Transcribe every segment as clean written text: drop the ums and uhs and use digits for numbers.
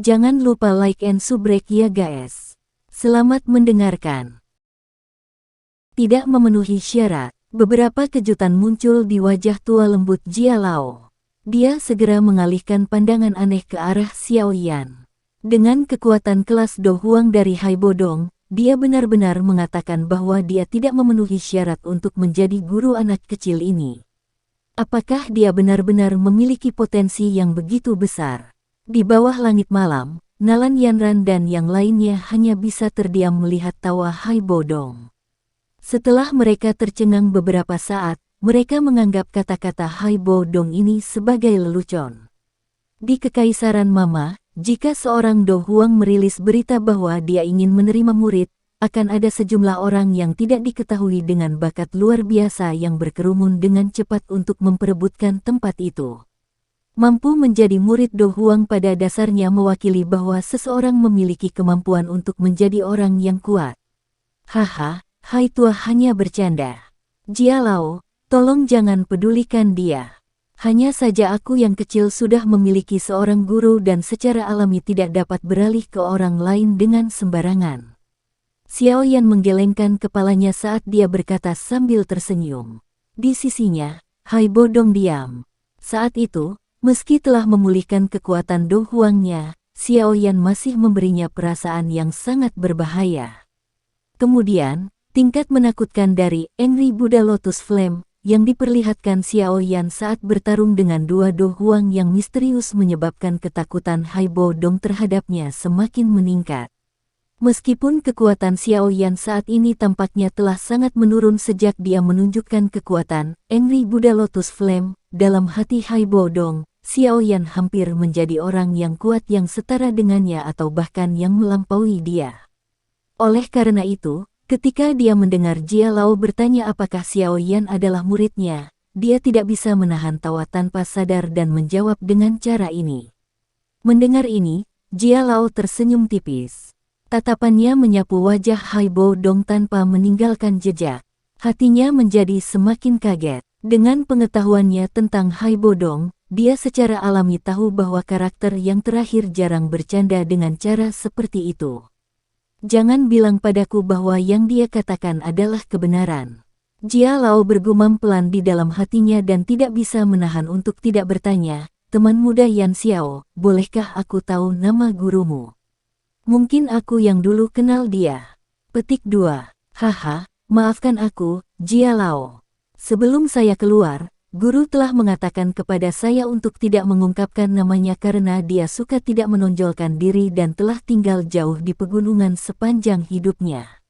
Jangan lupa like and subscribe ya guys. Selamat mendengarkan. Tidak memenuhi syarat, beberapa kejutan muncul di wajah tua lembut Jia Lao. Dia segera mengalihkan pandangan aneh ke arah Xiao Yan. Dengan kekuatan kelas Do Huang dari Hai Bodong, dia benar-benar mengatakan bahwa dia tidak memenuhi syarat untuk menjadi guru anak kecil ini. Apakah dia benar-benar memiliki potensi yang begitu besar? Di bawah langit malam, Nalan Yanran dan yang lainnya hanya bisa terdiam melihat tawa Hai Bodong. Setelah mereka tercengang beberapa saat, mereka menganggap kata-kata Hai Bodong ini sebagai lelucon. Di Kekaisaran Mama, jika seorang Do Huang merilis berita bahwa dia ingin menerima murid, akan ada sejumlah orang yang tidak diketahui dengan bakat luar biasa yang berkerumun dengan cepat untuk memperebutkan tempat itu. Mampu menjadi murid Do Huang pada dasarnya mewakili bahwa seseorang memiliki kemampuan untuk menjadi orang yang kuat. Haha, Hai Tua hanya bercanda. Jia Lao, tolong jangan pedulikan dia. Hanya saja aku yang kecil sudah memiliki seorang guru dan secara alami tidak dapat beralih ke orang lain dengan sembarangan. Xiao Yan menggelengkan kepalanya saat dia berkata sambil tersenyum. Di sisinya, Hai Bodong diam. Saat itu, meski telah memulihkan kekuatan Do Huangnya, Xiao Yan masih memberinya perasaan yang sangat berbahaya. Kemudian, tingkat menakutkan dari Angry Buddha Lotus Flame yang diperlihatkan Xiao Yan saat bertarung dengan dua Do Huang yang misterius menyebabkan ketakutan Hai Bodong terhadapnya semakin meningkat. Meskipun kekuatan Xiao Yan saat ini tampaknya telah sangat menurun sejak dia menunjukkan kekuatan Angry Buddha Lotus Flame, dalam hati Hai Bodong, Xiao Yan hampir menjadi orang yang kuat yang setara dengannya atau bahkan yang melampaui dia. Oleh karena itu, ketika dia mendengar Jia Lao bertanya apakah Xiao Yan adalah muridnya, dia tidak bisa menahan tawa tanpa sadar dan menjawab dengan cara ini. Mendengar ini, Jia Lao tersenyum tipis. Tatapannya menyapu wajah Hai Bodong tanpa meninggalkan jejak. Hatinya menjadi semakin kaget. Dengan pengetahuannya tentang Hai Bodong, dia secara alami tahu bahwa karakter yang terakhir jarang bercanda dengan cara seperti itu. Jangan bilang padaku bahwa yang dia katakan adalah kebenaran. Jia Lao bergumam pelan di dalam hatinya dan tidak bisa menahan untuk tidak bertanya, teman muda Yan Xiao, bolehkah aku tahu nama gurumu? Mungkin aku yang dulu kenal dia. Petik 2. Haha, maafkan aku, Jia Lao. Sebelum saya keluar, guru telah mengatakan kepada saya untuk tidak mengungkapkan namanya karena dia suka tidak menonjolkan diri dan telah tinggal jauh di pegunungan sepanjang hidupnya.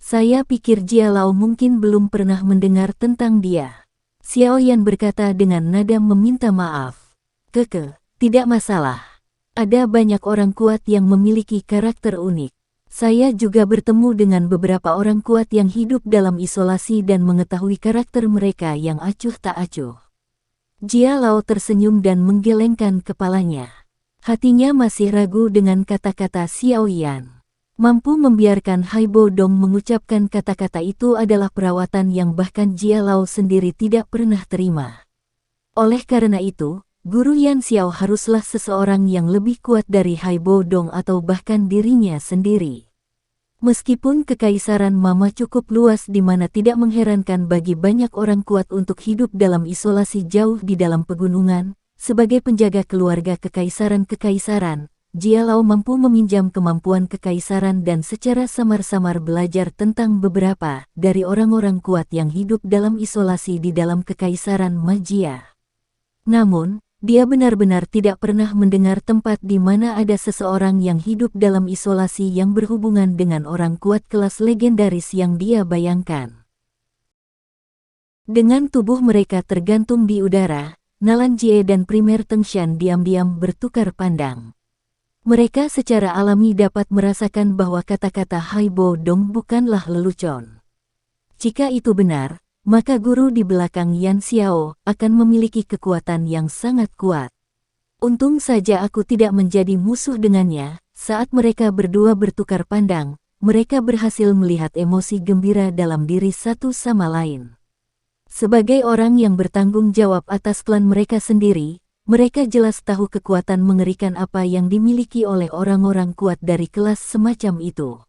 Saya pikir Jia Lao mungkin belum pernah mendengar tentang dia. Xiao Yan berkata dengan nada meminta maaf. Tidak masalah. Ada banyak orang kuat yang memiliki karakter unik. Saya juga bertemu dengan beberapa orang kuat yang hidup dalam isolasi dan mengetahui karakter mereka yang acuh tak acuh. Jia Lao tersenyum dan menggelengkan kepalanya. Hatinya masih ragu dengan kata-kata Xiao Yan. Mampu membiarkan Hai Bodong mengucapkan kata-kata itu adalah perawatan yang bahkan Jia Lao sendiri tidak pernah terima. Oleh karena itu, Guru Yan Xiao haruslah seseorang yang lebih kuat dari Hai Bodong atau bahkan dirinya sendiri. Meskipun Kekaisaran Mama cukup luas di mana tidak mengherankan bagi banyak orang kuat untuk hidup dalam isolasi jauh di dalam pegunungan, sebagai penjaga keluarga kekaisaran-kekaisaran, Jia Lao mampu meminjam kemampuan kekaisaran dan secara samar-samar belajar tentang beberapa dari orang-orang kuat yang hidup dalam isolasi di dalam Kekaisaran Majia. Namun, dia benar-benar tidak pernah mendengar tempat di mana ada seseorang yang hidup dalam isolasi yang berhubungan dengan orang kuat kelas legendaris yang dia bayangkan. Dengan tubuh mereka tergantung di udara, Nalan Jie dan Primer Tengshan diam-diam bertukar pandang. Mereka secara alami dapat merasakan bahwa kata-kata Hai Bodong bukanlah lelucon. Jika itu benar, maka guru di belakang Yan Xiao akan memiliki kekuatan yang sangat kuat. Untung saja aku tidak menjadi musuh dengannya. Saat mereka berdua bertukar pandang, mereka berhasil melihat emosi gembira dalam diri satu sama lain. Sebagai orang yang bertanggung jawab atas klan mereka sendiri, mereka jelas tahu kekuatan mengerikan apa yang dimiliki oleh orang-orang kuat dari kelas semacam itu.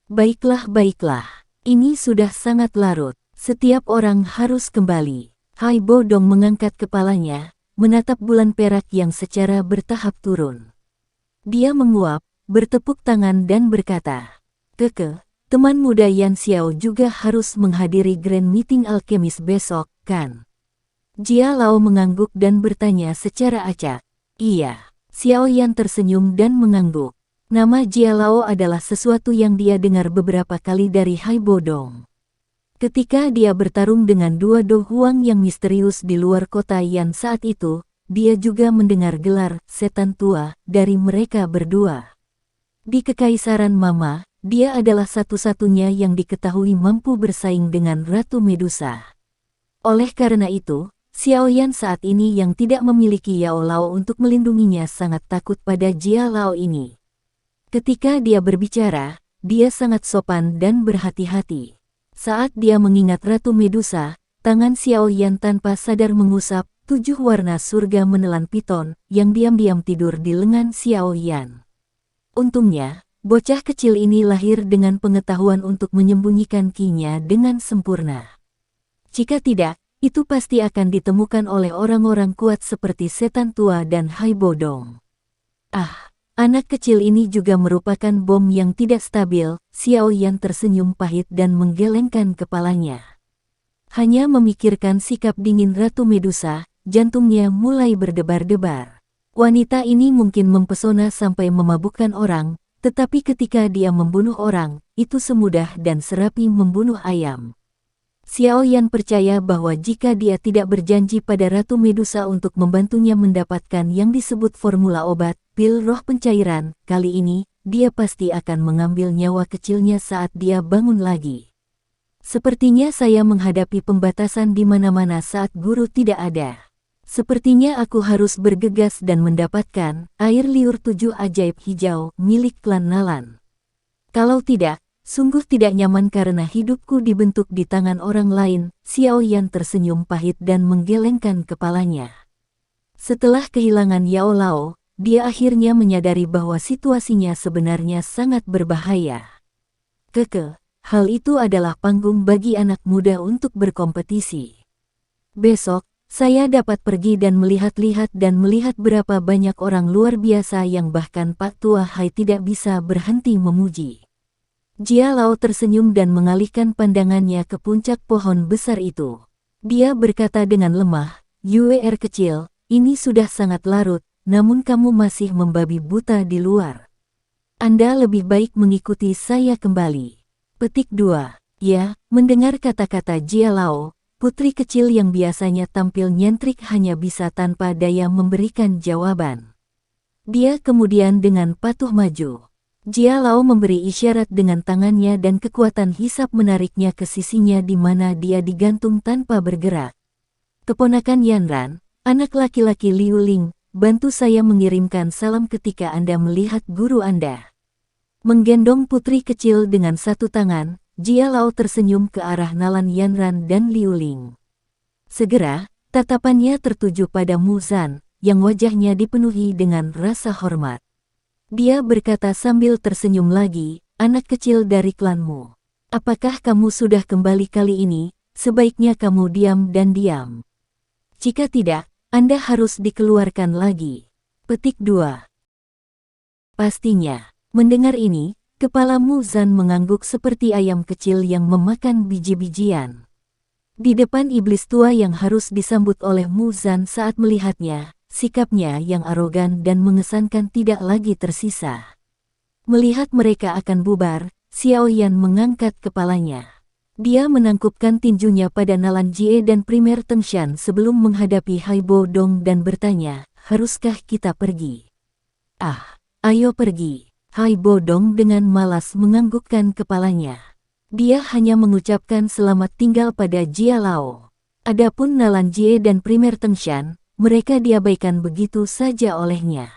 Baiklah, baiklah. Ini sudah sangat larut. Setiap orang harus kembali. Haibo Dong mengangkat kepalanya, menatap bulan perak yang secara bertahap turun. Dia menguap, bertepuk tangan dan berkata, "Keke, teman muda Yan Xiao juga harus menghadiri Grand Meeting Alkemis besok, kan?" Jia Lao mengangguk dan bertanya secara acak. "Iya." Xiao Yan tersenyum dan mengangguk. Nama Jia Lao adalah sesuatu yang dia dengar beberapa kali dari Haibo Dong. Ketika dia bertarung dengan dua Do Huang yang misterius di luar kota Yan saat itu, dia juga mendengar gelar setan tua dari mereka berdua. Di Kekaisaran Mama, dia adalah satu-satunya yang diketahui mampu bersaing dengan Ratu Medusa. Oleh karena itu, Xiao Yan saat ini yang tidak memiliki Yao Lao untuk melindunginya sangat takut pada Jia Lao ini. Ketika dia berbicara, dia sangat sopan dan berhati-hati. Saat dia mengingat Ratu Medusa, tangan Xiao Yan tanpa sadar mengusap 7 warna surga menelan piton yang diam-diam tidur di lengan Xiao Yan. Untungnya, bocah kecil ini lahir dengan pengetahuan untuk menyembunyikan ki-nya dengan sempurna. Jika tidak, itu pasti akan ditemukan oleh orang-orang kuat seperti setan tua dan Haibo Dong. Ah, anak kecil ini juga merupakan bom yang tidak stabil. Xiao Yan tersenyum pahit dan menggelengkan kepalanya. Hanya memikirkan sikap dingin Ratu Medusa, jantungnya mulai berdebar-debar. Wanita ini mungkin mempesona sampai memabukkan orang, tetapi ketika dia membunuh orang, itu semudah dan serapi membunuh ayam. Xiao Yan percaya bahwa jika dia tidak berjanji pada Ratu Medusa untuk membantunya mendapatkan yang disebut formula obat, pil roh pencairan, kali ini, dia pasti akan mengambil nyawa kecilnya saat dia bangun lagi. Sepertinya saya menghadapi pembatasan di mana-mana saat guru tidak ada. Sepertinya aku harus bergegas dan mendapatkan air liur 7 ajaib hijau milik klan Nalan. Kalau tidak, sungguh tidak nyaman karena hidupku dibentuk di tangan orang lain. Xiao Yan tersenyum pahit dan menggelengkan kepalanya. Setelah kehilangan Yao Lao, dia akhirnya menyadari bahwa situasinya sebenarnya sangat berbahaya. Keke, hal itu adalah panggung bagi anak muda untuk berkompetisi. Besok, saya dapat pergi dan melihat-lihat dan melihat berapa banyak orang luar biasa yang bahkan Pak Tua Hai tidak bisa berhenti memuji. Jia Lao tersenyum dan mengalihkan pandangannya ke puncak pohon besar itu. Dia berkata dengan lemah, "Yuer kecil, ini sudah sangat larut, namun kamu masih membabi buta di luar. Anda lebih baik mengikuti saya kembali." Petik 2. Ya, mendengar kata-kata Jia Lao, putri kecil yang biasanya tampil nyentrik hanya bisa tanpa daya memberikan jawaban. Dia kemudian dengan patuh maju. Jia Lao memberi isyarat dengan tangannya dan kekuatan hisap menariknya ke sisinya di mana dia digantung tanpa bergerak. "Keponakan Yanran, anak laki-laki Liu Ling, bantu saya mengirimkan salam ketika Anda melihat guru Anda." Menggendong putri kecil dengan satu tangan, Jia Lao tersenyum ke arah Nalan Yanran dan Liu Ling. Segera, tatapannya tertuju pada Mu Zan, yang wajahnya dipenuhi dengan rasa hormat. Dia berkata sambil tersenyum lagi, "Anak kecil dari klanmu. Apakah kamu sudah kembali kali ini? Sebaiknya kamu diam dan diam. Jika tidak, Anda harus dikeluarkan lagi." Petik 2. Pastinya. Mendengar ini, kepala Mu Zan mengangguk seperti ayam kecil yang memakan biji-bijian. Di depan iblis tua yang harus disambut oleh Mu Zan saat melihatnya, sikapnya yang arogan dan mengesankan tidak lagi tersisa. Melihat mereka akan bubar, Xiao Yan mengangkat kepalanya. Dia menangkupkan tinjunya pada Nalan Jie dan Primer Tengshan sebelum menghadapi Haibo Dong dan bertanya, "Haruskah kita pergi?" "Ah, ayo pergi." Haibo Dong dengan malas menganggukkan kepalanya. Dia hanya mengucapkan selamat tinggal pada Jia Lao. Adapun Nalan Jie dan Primer Tengshan, mereka diabaikan begitu saja olehnya.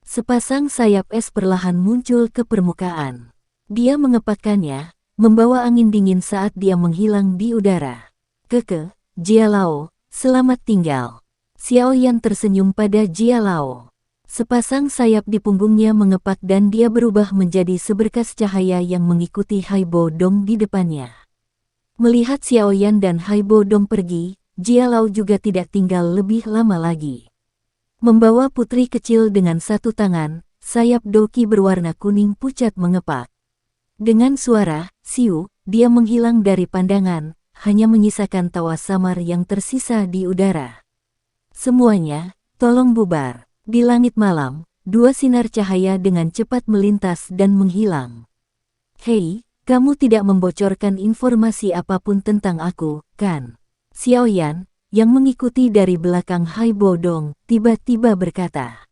Sepasang sayap es perlahan muncul ke permukaan. Dia mengepakkannya, membawa angin dingin saat dia menghilang di udara. "Keke, Jia Lao, selamat tinggal." Xiao Yan tersenyum pada Jia Lao. Sepasang sayap di punggungnya mengepak dan dia berubah menjadi seberkas cahaya yang mengikuti Haibo Dong di depannya. Melihat Xiao Yan dan Haibo Dong pergi, Jia Lao juga tidak tinggal lebih lama lagi. Membawa putri kecil dengan satu tangan, sayap doki berwarna kuning pucat mengepak. Dengan suara, siu, dia menghilang dari pandangan, hanya menyisakan tawa samar yang tersisa di udara. Semuanya, tolong bubar. Di langit malam, dua sinar cahaya dengan cepat melintas dan menghilang. Hei, kamu tidak membocorkan informasi apapun tentang aku, kan? Xiao Yan, yang mengikuti dari belakang Haibo Dong, tiba-tiba berkata.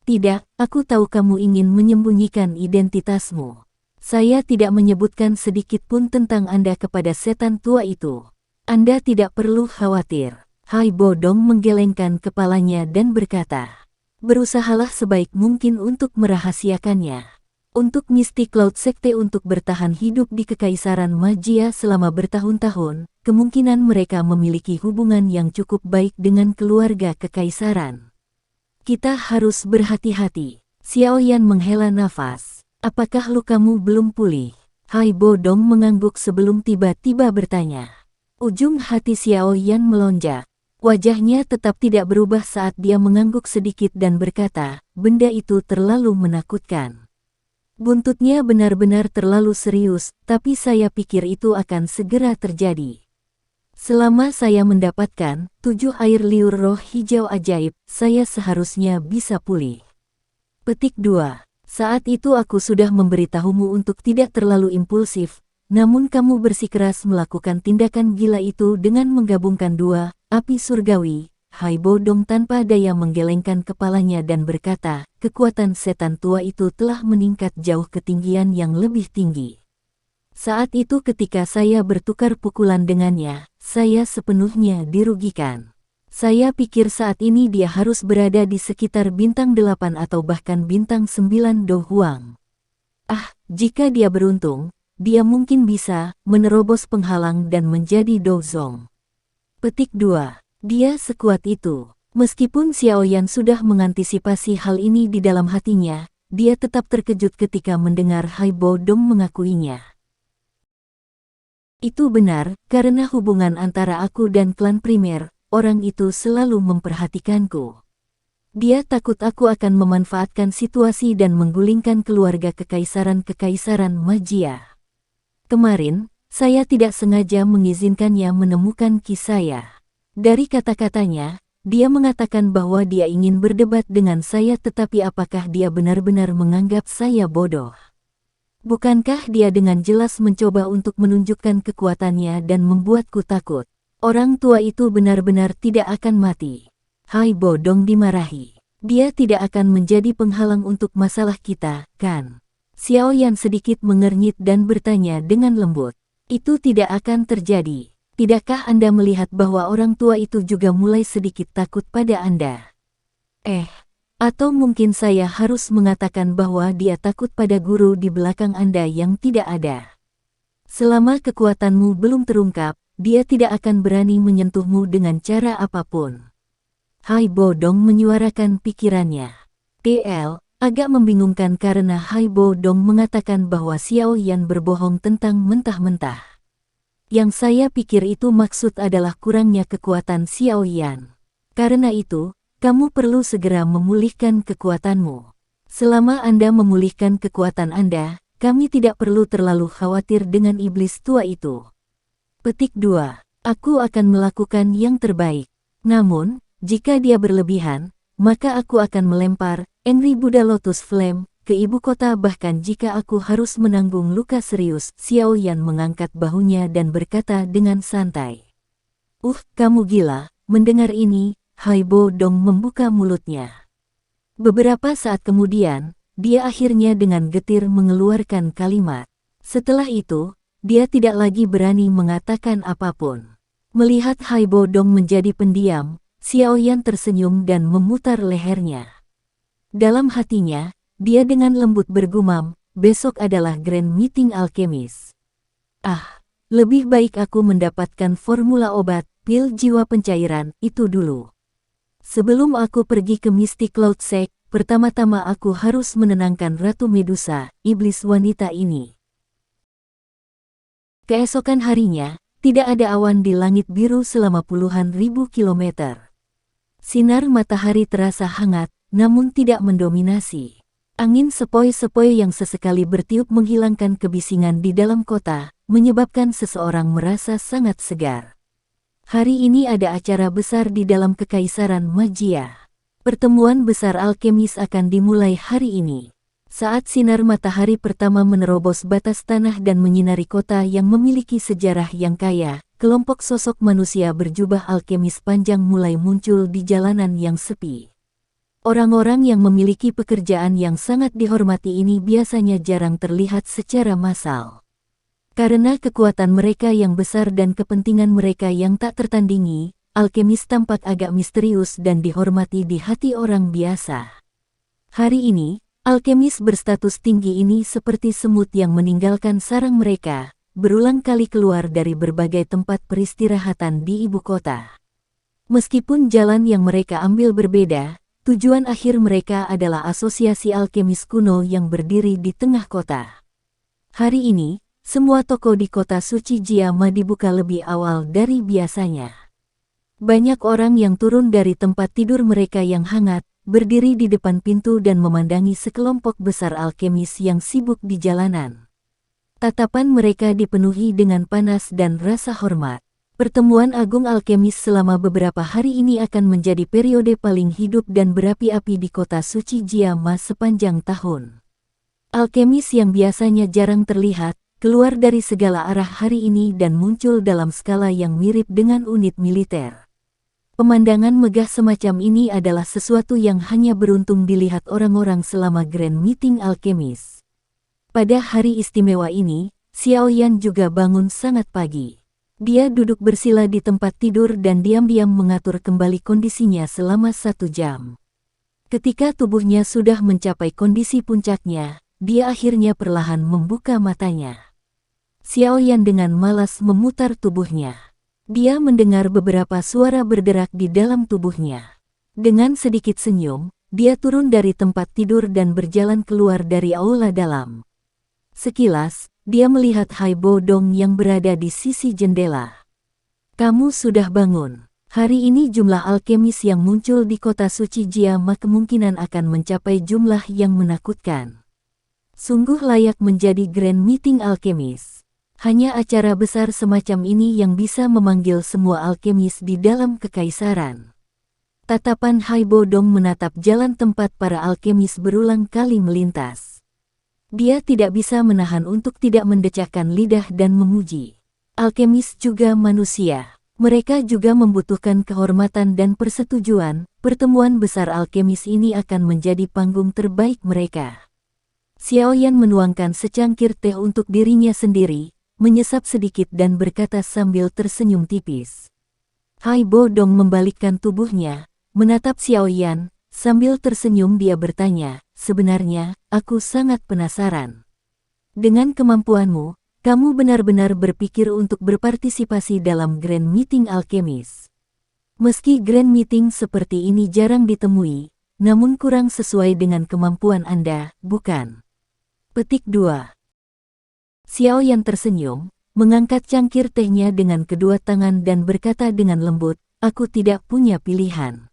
Tidak, aku tahu kamu ingin menyembunyikan identitasmu. Saya tidak menyebutkan sedikit pun tentang Anda kepada setan tua itu. Anda tidak perlu khawatir. Haibo Dong menggelengkan kepalanya dan berkata. Berusahalah sebaik mungkin untuk merahasiakannya. Untuk mistik Cloud Sekte untuk bertahan hidup di Kekaisaran Magia selama bertahun-tahun, kemungkinan mereka memiliki hubungan yang cukup baik dengan keluarga Kekaisaran. Kita harus berhati-hati. Xiao Yan menghela nafas. Apakah lukamu belum pulih? Haibo Dong mengangguk sebelum tiba-tiba bertanya. Ujung hati Xiao Yan melonjak. Wajahnya tetap tidak berubah saat dia mengangguk sedikit dan berkata, benda itu terlalu menakutkan. Buntutnya benar-benar terlalu serius, tapi saya pikir itu akan segera terjadi. Selama saya mendapatkan 7 air liur roh hijau ajaib, saya seharusnya bisa pulih. Petik 2. Saat itu aku sudah memberitahumu untuk tidak terlalu impulsif, namun kamu bersikeras melakukan tindakan gila itu dengan menggabungkan dua api surgawi. Haibo Dong tanpa daya menggelengkan kepalanya dan berkata, kekuatan setan tua itu telah meningkat jauh ketinggian yang lebih tinggi. Saat itu ketika saya bertukar pukulan dengannya, saya sepenuhnya dirugikan. Saya pikir saat ini dia harus berada di sekitar bintang 8 atau bahkan bintang 9 Do Huang. Ah, jika dia beruntung, dia mungkin bisa menerobos penghalang dan menjadi Do Zong. Petik 2. Dia sekuat itu. Meskipun Xiao Yan sudah mengantisipasi hal ini di dalam hatinya, dia tetap terkejut ketika mendengar Haibo Dong mengakuinya. Itu benar, karena hubungan antara aku dan klan primer, orang itu selalu memperhatikanku. Dia takut aku akan memanfaatkan situasi dan menggulingkan keluarga kekaisaran magia. Kemarin, saya tidak sengaja mengizinkannya menemukan Ki saya. Dari kata-katanya, dia mengatakan bahwa dia ingin berdebat dengan saya tetapi apakah dia benar-benar menganggap saya bodoh? Bukankah dia dengan jelas mencoba untuk menunjukkan kekuatannya dan membuatku takut? Orang tua itu benar-benar tidak akan mati. Haibo Dong dimarahi. Dia tidak akan menjadi penghalang untuk masalah kita, kan? Xiao Yan sedikit mengernyit dan bertanya dengan lembut. Itu tidak akan terjadi. Tidakkah Anda melihat bahwa orang tua itu juga mulai sedikit takut pada Anda? Atau mungkin saya harus mengatakan bahwa dia takut pada guru di belakang Anda yang tidak ada. Selama kekuatanmu belum terungkap, dia tidak akan berani menyentuhmu dengan cara apapun. Haibo Dong menyuarakan pikirannya. Agak membingungkan karena Haibo Dong mengatakan bahwa Xiao Yan berbohong tentang mentah-mentah. Yang saya pikir itu maksud adalah kurangnya kekuatan Xiao Yan. Karena itu, kamu perlu segera memulihkan kekuatanmu. Selama Anda memulihkan kekuatan Anda, kami tidak perlu terlalu khawatir dengan iblis tua itu. Petik 2. Aku akan melakukan yang terbaik. Namun, jika dia berlebihan, maka aku akan melempar Angry Buddha Lotus Flame ke ibu kota bahkan jika aku harus menanggung luka serius. Xiao Yan mengangkat bahunya dan berkata dengan santai. Kamu gila. Mendengar ini, Haibo Dong membuka mulutnya. Beberapa saat kemudian, dia akhirnya dengan getir mengeluarkan kalimat. Setelah itu, dia tidak lagi berani mengatakan apapun. Melihat Haibo Dong menjadi pendiam, Xiao Yan tersenyum dan memutar lehernya. Dalam hatinya, dia dengan lembut bergumam, besok adalah Grand Meeting Alkemis. Lebih baik aku mendapatkan formula obat, pil jiwa pencairan, itu dulu. Sebelum aku pergi ke Mystic Cloud Sect, pertama-tama aku harus menenangkan Ratu Medusa, iblis wanita ini. Keesokan harinya, tidak ada awan di langit biru selama puluhan ribu kilometer. Sinar matahari terasa hangat, namun tidak mendominasi. Angin sepoi-sepoi yang sesekali bertiup menghilangkan kebisingan di dalam kota, menyebabkan seseorang merasa sangat segar. Hari ini ada acara besar di dalam Kekaisaran Magia. Pertemuan besar alkemis akan dimulai hari ini. Saat sinar matahari pertama menerobos batas tanah dan menyinari kota yang memiliki sejarah yang kaya, kelompok sosok manusia berjubah alkemis panjang mulai muncul di jalanan yang sepi. Orang-orang yang memiliki pekerjaan yang sangat dihormati ini biasanya jarang terlihat secara massal. Karena kekuatan mereka yang besar dan kepentingan mereka yang tak tertandingi, alkemis tampak agak misterius dan dihormati di hati orang biasa. Hari ini, alkemis berstatus tinggi ini seperti semut yang meninggalkan sarang mereka, berulang kali keluar dari berbagai tempat peristirahatan di ibu kota. Meskipun jalan yang mereka ambil berbeda, tujuan akhir mereka adalah asosiasi alkemis kuno yang berdiri di tengah kota. Hari ini, semua toko di kota suci Jiama dibuka lebih awal dari biasanya. Banyak orang yang turun dari tempat tidur mereka yang hangat, berdiri di depan pintu dan memandangi sekelompok besar alkemis yang sibuk di jalanan. Tatapan mereka dipenuhi dengan panas dan rasa hormat. Pertemuan Agung Alkemis selama beberapa hari ini akan menjadi periode paling hidup dan berapi-api di kota suci Jiama sepanjang tahun. Alkemis yang biasanya jarang terlihat, keluar dari segala arah hari ini dan muncul dalam skala yang mirip dengan unit militer. Pemandangan megah semacam ini adalah sesuatu yang hanya beruntung dilihat orang-orang selama Grand Meeting Alkemis. Pada hari istimewa ini, Xiaoyan juga bangun sangat pagi. Dia duduk bersila di tempat tidur dan diam-diam mengatur kembali kondisinya selama 1 jam. Ketika tubuhnya sudah mencapai kondisi puncaknya, dia akhirnya perlahan membuka matanya. Xiaoyan dengan malas memutar tubuhnya. Dia mendengar beberapa suara berderak di dalam tubuhnya. Dengan sedikit senyum, dia turun dari tempat tidur dan berjalan keluar dari aula dalam. Sekilas, dia melihat Hai Bodong yang berada di sisi jendela. "Kamu sudah bangun." Hari ini jumlah alkemis yang muncul di kota suci Jiama kemungkinan akan mencapai jumlah yang menakutkan. Sungguh layak menjadi Grand Meeting Alkemis. Hanya acara besar semacam ini yang bisa memanggil semua alkemis di dalam kekaisaran. Tatapan Hai Bodong menatap jalan tempat para alkemis berulang kali melintas. Dia tidak bisa menahan untuk tidak mendecakkan lidah dan memuji. Alkemis juga manusia. Mereka juga membutuhkan kehormatan dan persetujuan. Pertemuan besar alkemis ini akan menjadi panggung terbaik mereka. Xiaoyan menuangkan secangkir teh untuk dirinya sendiri, menyesap sedikit dan berkata sambil tersenyum tipis. Hai Bodong membalikkan tubuhnya, menatap Xiaoyan. Sambil tersenyum dia bertanya, "Sebenarnya, aku sangat penasaran. Dengan kemampuanmu, kamu benar-benar berpikir untuk berpartisipasi dalam Grand Meeting Alkemis. Meski Grand Meeting seperti ini jarang ditemui, namun kurang sesuai dengan kemampuan Anda, bukan?" Petik 2. Xiaoyan tersenyum, mengangkat cangkir tehnya dengan kedua tangan dan berkata dengan lembut, "Aku tidak punya pilihan.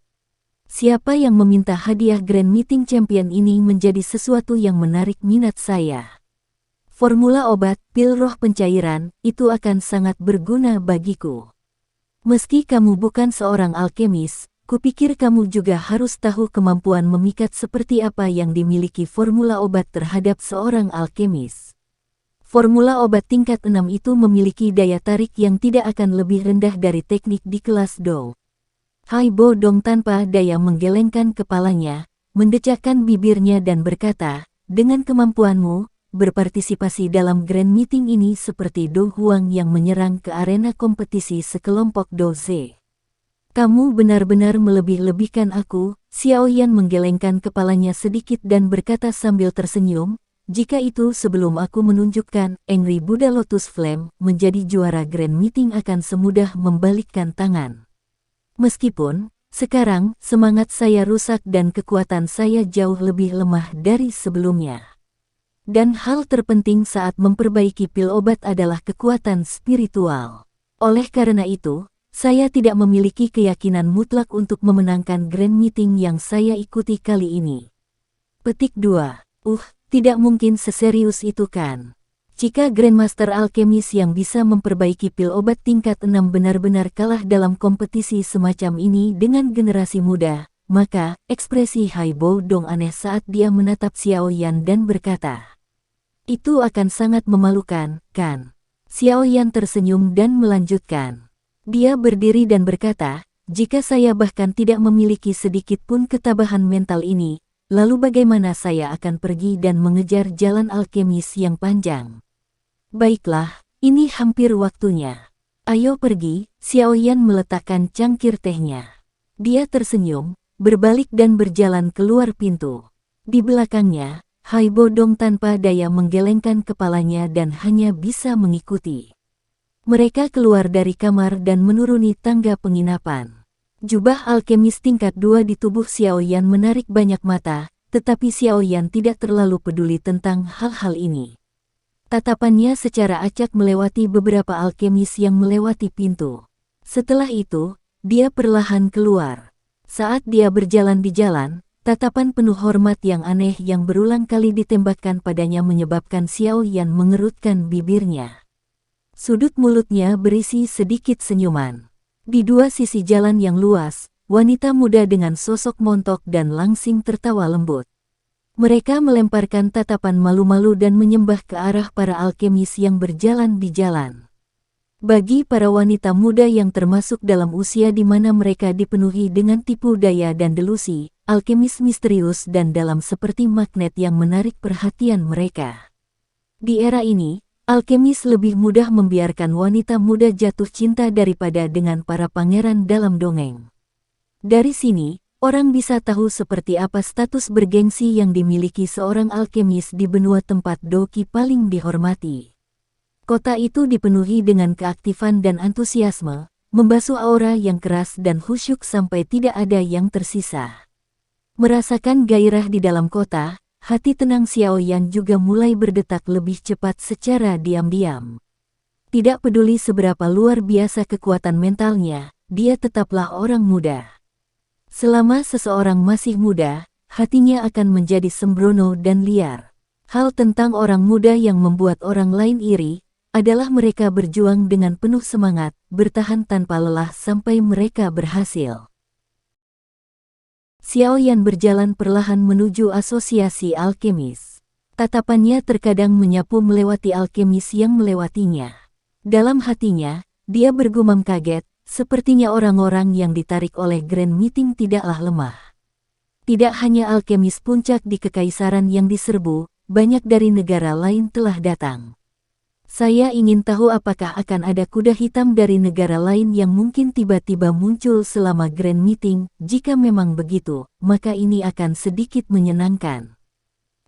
Siapa yang meminta hadiah Grand Meeting Champion ini menjadi sesuatu yang menarik minat saya. Formula obat, pil roh pencairan, itu akan sangat berguna bagiku. Meski kamu bukan seorang alkemis, kupikir kamu juga harus tahu kemampuan memikat seperti apa yang dimiliki formula obat terhadap seorang alkemis. Formula obat tingkat 6 itu memiliki daya tarik yang tidak akan lebih rendah dari teknik di kelas Dou." Hai Bodong tanpa daya menggelengkan kepalanya, mendecakkan bibirnya dan berkata, "Dengan kemampuanmu, berpartisipasi dalam Grand Meeting ini seperti Do Huang yang menyerang ke arena kompetisi sekelompok doze. Kamu benar-benar melebih-lebihkan aku." Xiaoyan menggelengkan kepalanya sedikit dan berkata sambil tersenyum, "Jika itu sebelum aku menunjukkan Angry Buddha Lotus Flame menjadi juara Grand Meeting akan semudah membalikkan tangan." Meskipun, Sekarang, semangat saya rusak dan kekuatan saya jauh lebih lemah dari sebelumnya. Dan hal terpenting saat memperbaiki pil obat adalah kekuatan spiritual. Oleh karena itu, saya tidak memiliki keyakinan mutlak untuk memenangkan Grand Meeting yang saya ikuti kali ini. Petik 2. Tidak mungkin seserius itu kan? Jika Grandmaster Alkemis yang bisa memperbaiki pil obat tingkat 6 benar-benar kalah dalam kompetisi semacam ini dengan generasi muda, maka ekspresi Haibo Dong aneh saat dia menatap Xiao Yan dan berkata, "Itu akan sangat memalukan, kan?" Xiao Yan tersenyum dan melanjutkan. Dia berdiri dan berkata, "Jika saya bahkan tidak memiliki sedikit pun ketabahan mental ini, lalu bagaimana saya akan pergi dan mengejar jalan alkemis yang panjang?" "Baiklah, ini hampir waktunya. Ayo pergi." Xiao Yan meletakkan cangkir tehnya. Dia tersenyum, berbalik dan berjalan keluar pintu. Di belakangnya, Haibo Dong tanpa daya menggelengkan kepalanya dan hanya bisa mengikuti. Mereka keluar dari kamar dan menuruni tangga penginapan. Jubah alkemis tingkat 2 di tubuh Xiao Yan menarik banyak mata, tetapi Xiao Yan tidak terlalu peduli tentang hal-hal ini. Tatapannya secara acak melewati beberapa alkemis yang melewati pintu. Setelah itu, dia perlahan keluar. Saat dia berjalan di jalan, tatapan penuh hormat yang aneh yang berulang kali ditembakkan padanya menyebabkan Xiao Yan mengerutkan bibirnya. Sudut mulutnya berisi sedikit senyuman. Di dua sisi jalan yang luas, wanita muda dengan sosok montok dan langsing tertawa lembut. Mereka melemparkan tatapan malu-malu dan menyembah ke arah para alkemis yang berjalan di jalan. Bagi para wanita muda yang termasuk dalam usia di mana mereka dipenuhi dengan tipu daya dan delusi, alkemis misterius dan dalam seperti magnet yang menarik perhatian mereka. Di era ini, alkemis lebih mudah membiarkan wanita muda jatuh cinta daripada dengan para pangeran dalam dongeng. Dari sini, orang bisa tahu seperti apa status bergengsi yang dimiliki seorang alkemis di benua tempat Doki paling dihormati. Kota itu dipenuhi dengan keaktifan dan antusiasme, membasuh aura yang keras dan khusyuk sampai tidak ada yang tersisa. Merasakan gairah di dalam kota, hati tenang Xiao Yan juga mulai berdetak lebih cepat secara diam-diam. Tidak peduli seberapa luar biasa kekuatan mentalnya, dia tetaplah orang muda. Selama seseorang masih muda, hatinya akan menjadi sembrono dan liar. Hal tentang orang muda yang membuat orang lain iri, adalah mereka berjuang dengan penuh semangat, bertahan tanpa lelah sampai mereka berhasil. Xiao Yan berjalan perlahan menuju asosiasi alkemis. Tatapannya terkadang menyapu melewati alkemis yang melewatinya. Dalam hatinya, dia bergumam kaget, sepertinya orang-orang yang ditarik oleh Grand Meeting tidaklah lemah. Tidak hanya alkemis puncak di kekaisaran yang diserbu, banyak dari negara lain telah datang. Saya ingin tahu apakah akan ada kuda hitam dari negara lain yang mungkin tiba-tiba muncul selama Grand Meeting. Jika memang begitu, maka ini akan sedikit menyenangkan.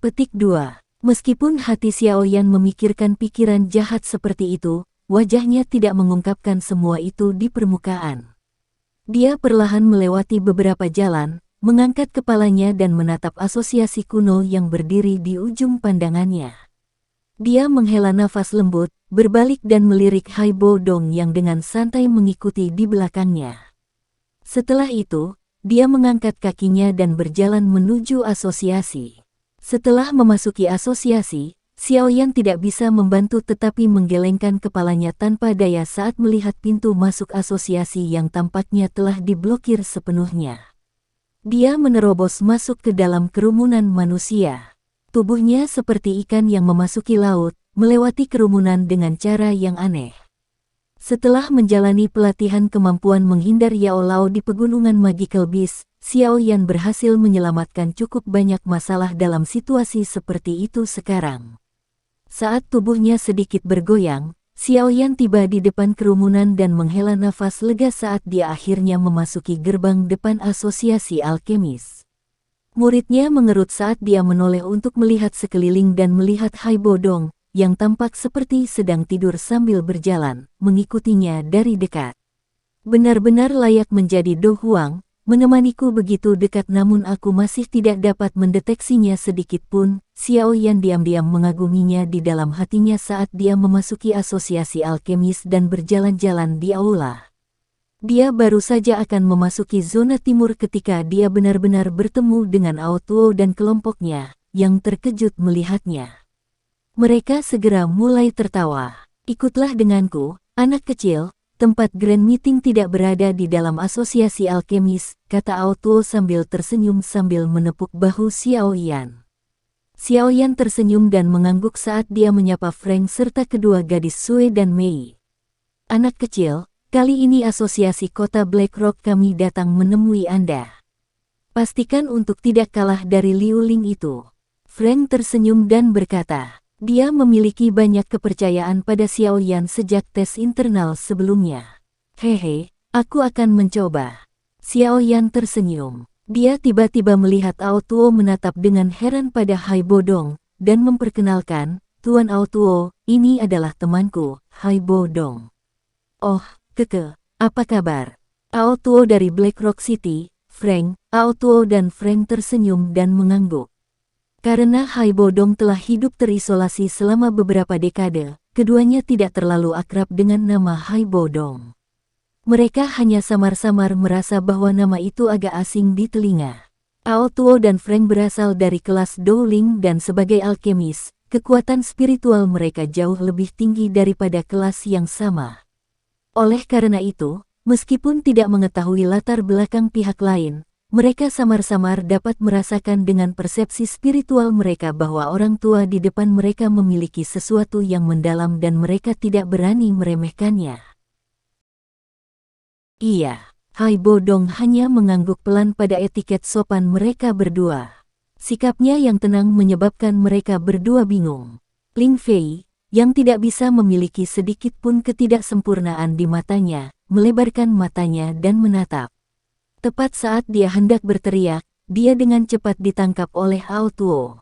Petik 2. Meskipun hati Xiao Yan memikirkan pikiran jahat seperti itu, wajahnya tidak mengungkapkan semua itu di permukaan. Dia perlahan melewati beberapa jalan, mengangkat kepalanya dan menatap asosiasi kuno yang berdiri di ujung pandangannya. Dia menghela nafas lembut, berbalik dan melirik Haibo Dong yang dengan santai mengikuti di belakangnya. Setelah itu, dia mengangkat kakinya dan berjalan menuju asosiasi. Setelah memasuki asosiasi, Xiao Yan tidak bisa membantu tetapi menggelengkan kepalanya tanpa daya saat melihat pintu masuk asosiasi yang tampaknya telah diblokir sepenuhnya. Dia menerobos masuk ke dalam kerumunan manusia. Tubuhnya seperti ikan yang memasuki laut, melewati kerumunan dengan cara yang aneh. Setelah menjalani pelatihan kemampuan menghindar Yao Lao di pegunungan Magical Beast, Xiao Yan berhasil menyelamatkan cukup banyak masalah dalam situasi seperti itu sekarang. Saat tubuhnya sedikit bergoyang, Xiao Yan tiba di depan kerumunan dan menghela nafas lega saat dia akhirnya memasuki gerbang depan asosiasi alkemis. Muridnya mengerut saat dia menoleh untuk melihat sekeliling dan melihat Haibo Dong, yang tampak seperti sedang tidur sambil berjalan, mengikutinya dari dekat. Benar-benar layak menjadi Do Huang, menemaniku begitu dekat namun aku masih tidak dapat mendeteksinya sedikit pun. Xiao Yan diam-diam mengaguminya di dalam hatinya saat dia memasuki asosiasi alkemis dan berjalan-jalan di aula. Dia baru saja akan memasuki zona timur ketika dia benar-benar bertemu dengan Ao Tuo dan kelompoknya, yang terkejut melihatnya. Mereka segera mulai tertawa. Ikutlah denganku, anak kecil, tempat Grand Meeting tidak berada di dalam asosiasi alkemis, kata Ao Tuo sambil tersenyum sambil menepuk bahu Xiao Yan. Xiao Yan tersenyum dan mengangguk saat dia menyapa Frank serta kedua gadis Sue dan Mei. Anak kecil, kali ini asosiasi kota Blackrock kami datang menemui Anda. Pastikan untuk tidak kalah dari Liu Ling itu. Frank tersenyum dan berkata, dia memiliki banyak kepercayaan pada Xiao Yan sejak tes internal sebelumnya. Hehe, aku akan mencoba. Xiao Yan tersenyum. Dia tiba-tiba melihat Ao Tuo menatap dengan heran pada Hai Bodong, dan memperkenalkan, Tuan Ao Tuo, ini adalah temanku, Hai Bodong. Oh, Keke, apa kabar? Ao Tuo dari Blackrock City, Frank. Ao Tuo dan Frank tersenyum dan mengangguk. Karena Hai Bodong telah hidup terisolasi selama beberapa dekade, keduanya tidak terlalu akrab dengan nama Hai Bodong. Mereka hanya samar-samar merasa bahwa nama itu agak asing di telinga. Ao Tuo dan Frank berasal dari kelas Dowling dan sebagai alkemis, kekuatan spiritual mereka jauh lebih tinggi daripada kelas yang sama. Oleh karena itu, meskipun tidak mengetahui latar belakang pihak lain, mereka samar-samar dapat merasakan dengan persepsi spiritual mereka bahwa orang tua di depan mereka memiliki sesuatu yang mendalam dan mereka tidak berani meremehkannya. Iya, Hai Bodong hanya mengangguk pelan pada etiket sopan mereka berdua. Sikapnya yang tenang menyebabkan mereka berdua bingung. Ling Fei, yang tidak bisa memiliki sedikit pun ketidaksempurnaan di matanya, melebarkan matanya dan menatap. Tepat saat dia hendak berteriak, dia dengan cepat ditangkap oleh Ao Tuo.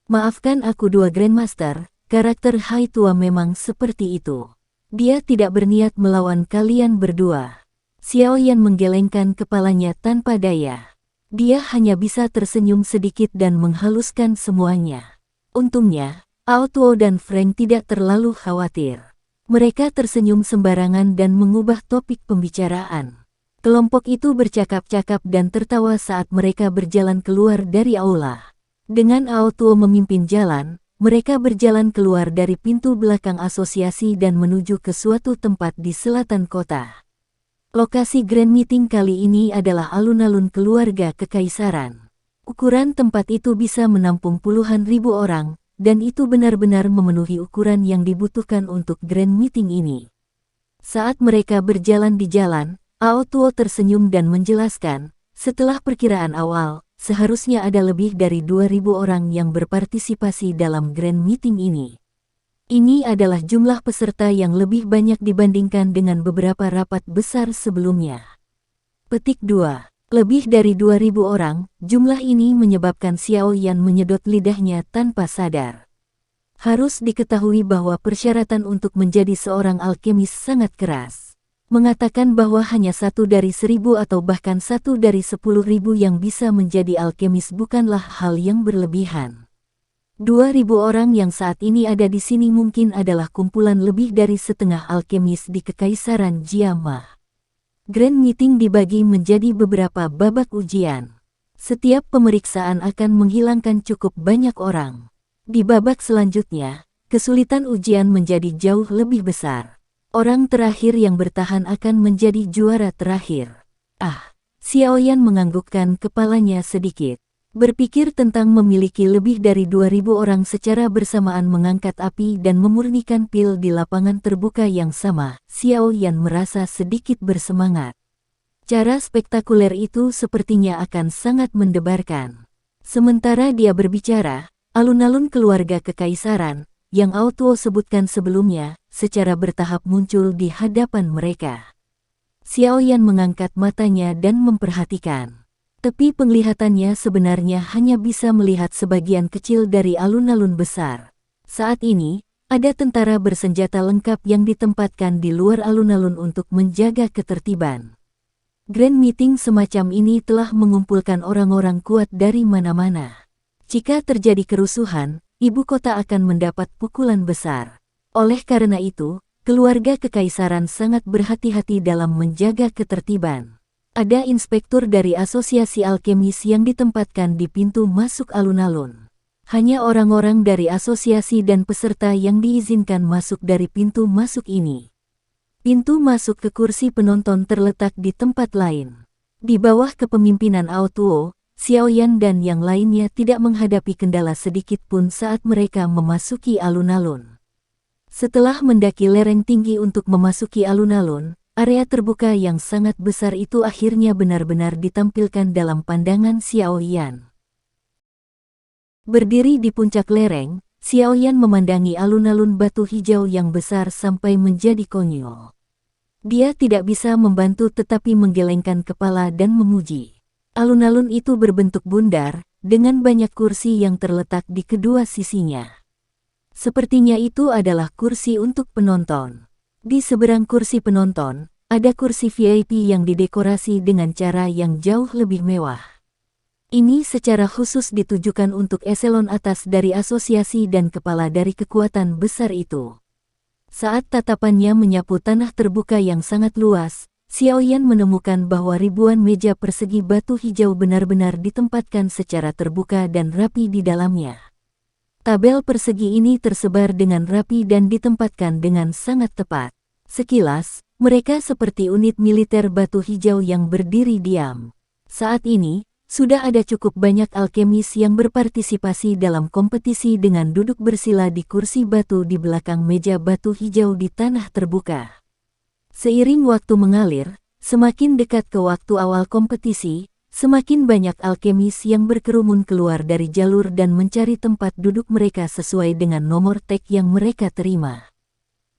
Maafkan aku dua Grandmaster, karakter Hai Tua memang seperti itu. Dia tidak berniat melawan kalian berdua. Xiao Yan menggelengkan kepalanya tanpa daya. Dia hanya bisa tersenyum sedikit dan menghaluskan semuanya. Untungnya, Ao Tuo dan Frank tidak terlalu khawatir. Mereka tersenyum sembarangan dan mengubah topik pembicaraan. Kelompok itu bercakap-cakap dan tertawa saat mereka berjalan keluar dari aula. Dengan Ao Tuo memimpin jalan, mereka berjalan keluar dari pintu belakang asosiasi dan menuju ke suatu tempat di selatan kota. Lokasi Grand Meeting kali ini adalah alun-alun keluarga kekaisaran. Ukuran tempat itu bisa menampung puluhan ribu orang, dan itu benar-benar memenuhi ukuran yang dibutuhkan untuk Grand Meeting ini. Saat mereka berjalan di jalan, Ao Tuo tersenyum dan menjelaskan, setelah perkiraan awal, seharusnya ada lebih dari 2.000 orang yang berpartisipasi dalam Grand Meeting ini. Ini adalah jumlah peserta yang lebih banyak dibandingkan dengan beberapa rapat besar sebelumnya. Petik 2. Lebih dari 2.000 orang, jumlah ini menyebabkan Xiao Yan menyedot lidahnya tanpa sadar. Harus diketahui bahwa persyaratan untuk menjadi seorang alkemis sangat keras. Mengatakan bahwa hanya 1 dari 1.000 atau bahkan 1 dari 10.000 yang bisa menjadi alkemis bukanlah hal yang berlebihan. 2.000 orang yang saat ini ada di sini mungkin adalah kumpulan lebih dari setengah alkemis di Kekaisaran Jiama. Grand Meeting dibagi menjadi beberapa babak ujian. Setiap pemeriksaan akan menghilangkan cukup banyak orang. Di babak selanjutnya, kesulitan ujian menjadi jauh lebih besar. Orang terakhir yang bertahan akan menjadi juara terakhir. Xiao Yan menganggukkan kepalanya sedikit. Berpikir tentang memiliki lebih dari 2.000 orang secara bersamaan mengangkat api dan memurnikan pil di lapangan terbuka yang sama, Xiao Yan merasa sedikit bersemangat. Cara spektakuler itu sepertinya akan sangat mendebarkan. Sementara dia berbicara, alun-alun keluarga kekaisaran, yang Ao Tuo sebutkan sebelumnya, secara bertahap muncul di hadapan mereka. Xiao Yan mengangkat matanya dan memperhatikan. Tapi penglihatannya sebenarnya hanya bisa melihat sebagian kecil dari alun-alun besar. Saat ini, ada tentara bersenjata lengkap yang ditempatkan di luar alun-alun untuk menjaga ketertiban. Grand meeting semacam ini telah mengumpulkan orang-orang kuat dari mana-mana. Jika terjadi kerusuhan, ibu kota akan mendapat pukulan besar. Oleh karena itu, keluarga kekaisaran sangat berhati-hati dalam menjaga ketertiban. Ada inspektur dari asosiasi alkemis yang ditempatkan di pintu masuk alun-alun. Hanya orang-orang dari asosiasi dan peserta yang diizinkan masuk dari pintu masuk ini. Pintu masuk ke kursi penonton terletak di tempat lain. Di bawah kepemimpinan Aotuo, Xiaoyan dan yang lainnya tidak menghadapi kendala sedikit pun saat mereka memasuki alun-alun. Setelah mendaki lereng tinggi untuk memasuki alun-alun, area terbuka yang sangat besar itu akhirnya benar-benar ditampilkan dalam pandangan Xiaoyan. Berdiri di puncak lereng, Xiaoyan memandangi alun-alun batu hijau yang besar sampai menjadi konyol. Dia tidak bisa membantu tetapi menggelengkan kepala dan memuji. Alun-alun itu berbentuk bundar, dengan banyak kursi yang terletak di kedua sisinya. Sepertinya itu adalah kursi untuk penonton. Di seberang kursi penonton, ada kursi VIP yang didekorasi dengan cara yang jauh lebih mewah. Ini secara khusus ditujukan untuk eselon atas dari asosiasi dan kepala dari kekuatan besar itu. Saat tatapannya menyapu tanah terbuka yang sangat luas, Xiaoyan menemukan bahwa ribuan meja persegi batu hijau benar-benar ditempatkan secara terbuka dan rapi di dalamnya. Tabel persegi ini tersebar dengan rapi dan ditempatkan dengan sangat tepat. Sekilas, mereka seperti unit militer batu hijau yang berdiri diam. Saat ini, sudah ada cukup banyak alkemis yang berpartisipasi dalam kompetisi dengan duduk bersila di kursi batu di belakang meja batu hijau di tanah terbuka. Seiring waktu mengalir, semakin dekat ke waktu awal kompetisi, semakin banyak alkemis yang berkerumun keluar dari jalur dan mencari tempat duduk mereka sesuai dengan nomor tag yang mereka terima.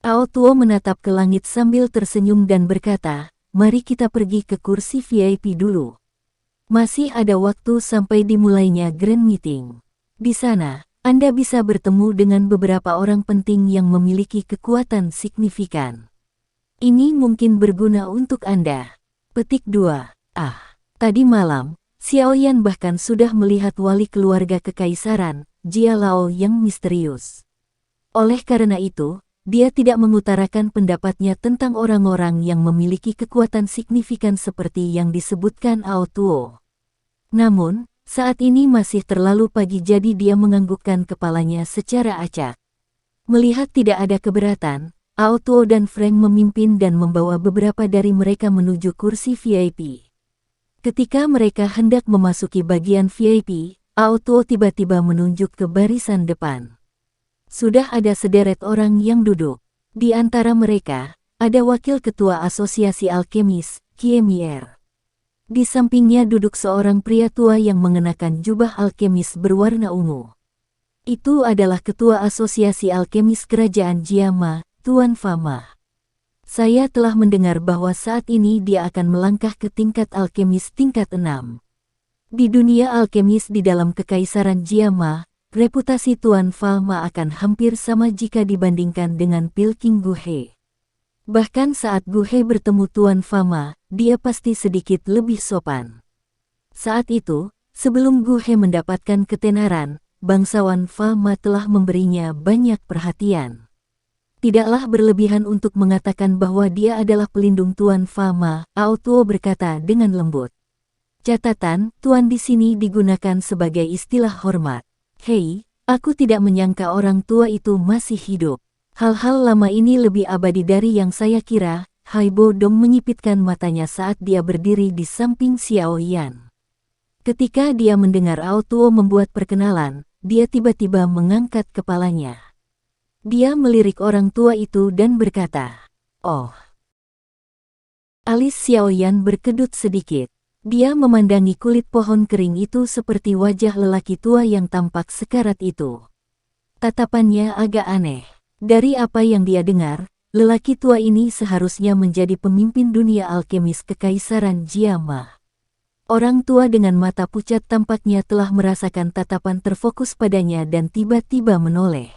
Aotuo menatap ke langit sambil tersenyum dan berkata, "Mari kita pergi ke kursi VIP dulu. Masih ada waktu sampai dimulainya Grand Meeting. Di sana, Anda bisa bertemu dengan beberapa orang penting yang memiliki kekuatan signifikan. Ini mungkin berguna untuk Anda." Petik 2. Tadi malam, Xiaoyan bahkan sudah melihat wali keluarga kekaisaran, Jia Lao yang misterius. Oleh karena itu, dia tidak mengutarakan pendapatnya tentang orang-orang yang memiliki kekuatan signifikan seperti yang disebutkan Aotuo. Namun, saat ini masih terlalu pagi jadi dia menganggukkan kepalanya secara acak. Melihat tidak ada keberatan, Aotuo dan Frank memimpin dan membawa beberapa dari mereka menuju kursi VIP. Ketika mereka hendak memasuki bagian VIP, Aotuo tiba-tiba menunjuk ke barisan depan. Sudah ada sederet orang yang duduk. Di antara mereka, ada wakil ketua asosiasi alkemis, Kiemier. Di sampingnya duduk seorang pria tua yang mengenakan jubah alkemis berwarna ungu. Itu adalah ketua asosiasi alkemis kerajaan Jiama, Tuan Fama. Saya telah mendengar bahwa saat ini dia akan melangkah ke tingkat alkemis tingkat 6. Di dunia alkemis di dalam kekaisaran Jiama, reputasi Tuan Fama akan hampir sama jika dibandingkan dengan Pilking Guhe. Bahkan saat Guhe bertemu Tuan Fama, dia pasti sedikit lebih sopan. Saat itu, sebelum Guhe mendapatkan ketenaran, bangsawan Fama telah memberinya banyak perhatian. Tidaklah berlebihan untuk mengatakan bahwa dia adalah pelindung Tuan Fama, Aotuo berkata dengan lembut. Catatan, Tuan di sini digunakan sebagai istilah hormat. Hei, aku tidak menyangka orang tua itu masih hidup. Hal-hal lama ini lebih abadi dari yang saya kira. Haibo Dong menyipitkan matanya saat dia berdiri di samping Xiaoyan. Ketika dia mendengar Aotuo membuat perkenalan, dia tiba-tiba mengangkat kepalanya. Dia melirik orang tua itu dan berkata, "Oh." Alis Xiaoyan berkedut sedikit. Dia memandangi kulit pohon kering itu seperti wajah lelaki tua yang tampak sekarat itu. Tatapannya agak aneh. Dari apa yang dia dengar, lelaki tua ini seharusnya menjadi pemimpin dunia alkemis kekaisaran Jiama. Orang tua dengan mata pucat tampaknya telah merasakan tatapan terfokus padanya dan tiba-tiba menoleh.